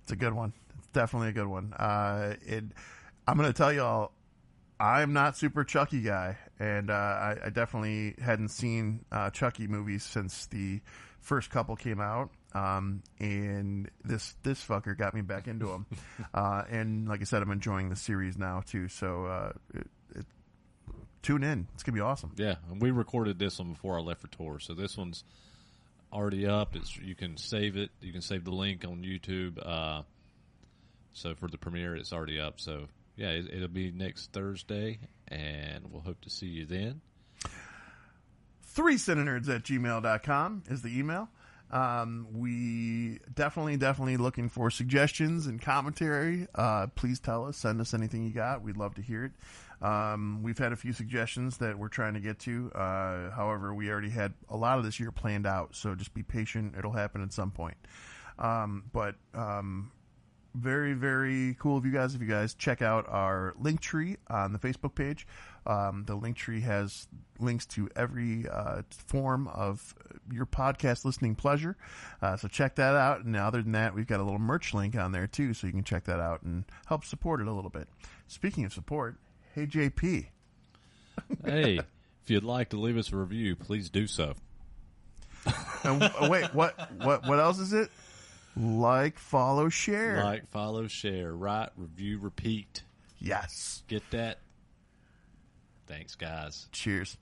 It's a good one. It's definitely a good one. I'm going to tell y'all, I'm not super Chucky guy, and I definitely hadn't seen Chucky movies since the first couple came out. And this fucker got me back into them. And like I said, I'm enjoying the series now too. So tune in. It's gonna be awesome. Yeah, and we recorded this one before I left for tour, so this one's already up. You can save it. You can save the link on YouTube. So for the premiere, it's already up. So yeah, it'll be next Thursday, and we'll hope to see you then. 3cinenerds@gmail.com is the email. We definitely looking for suggestions and commentary. Please tell us, send us anything you got. We'd love to hear it. We've had a few suggestions that we're trying to get to. However, we already had a lot of this year planned out, so just be patient. It'll happen at some point. But very, very cool of you guys. If you guys check out our link tree on the Facebook page, the link tree has links to every form of your podcast listening pleasure. So check that out. And other than that, we've got a little merch link on there too, so you can check that out and help support it a little bit. Speaking of support, hey JP. Hey, if you'd like to leave us a review, please do so. And, wait, what else is it? Like, follow, share. Like, follow, share, write, review, repeat. Yes. Get that? Thanks, guys. Cheers.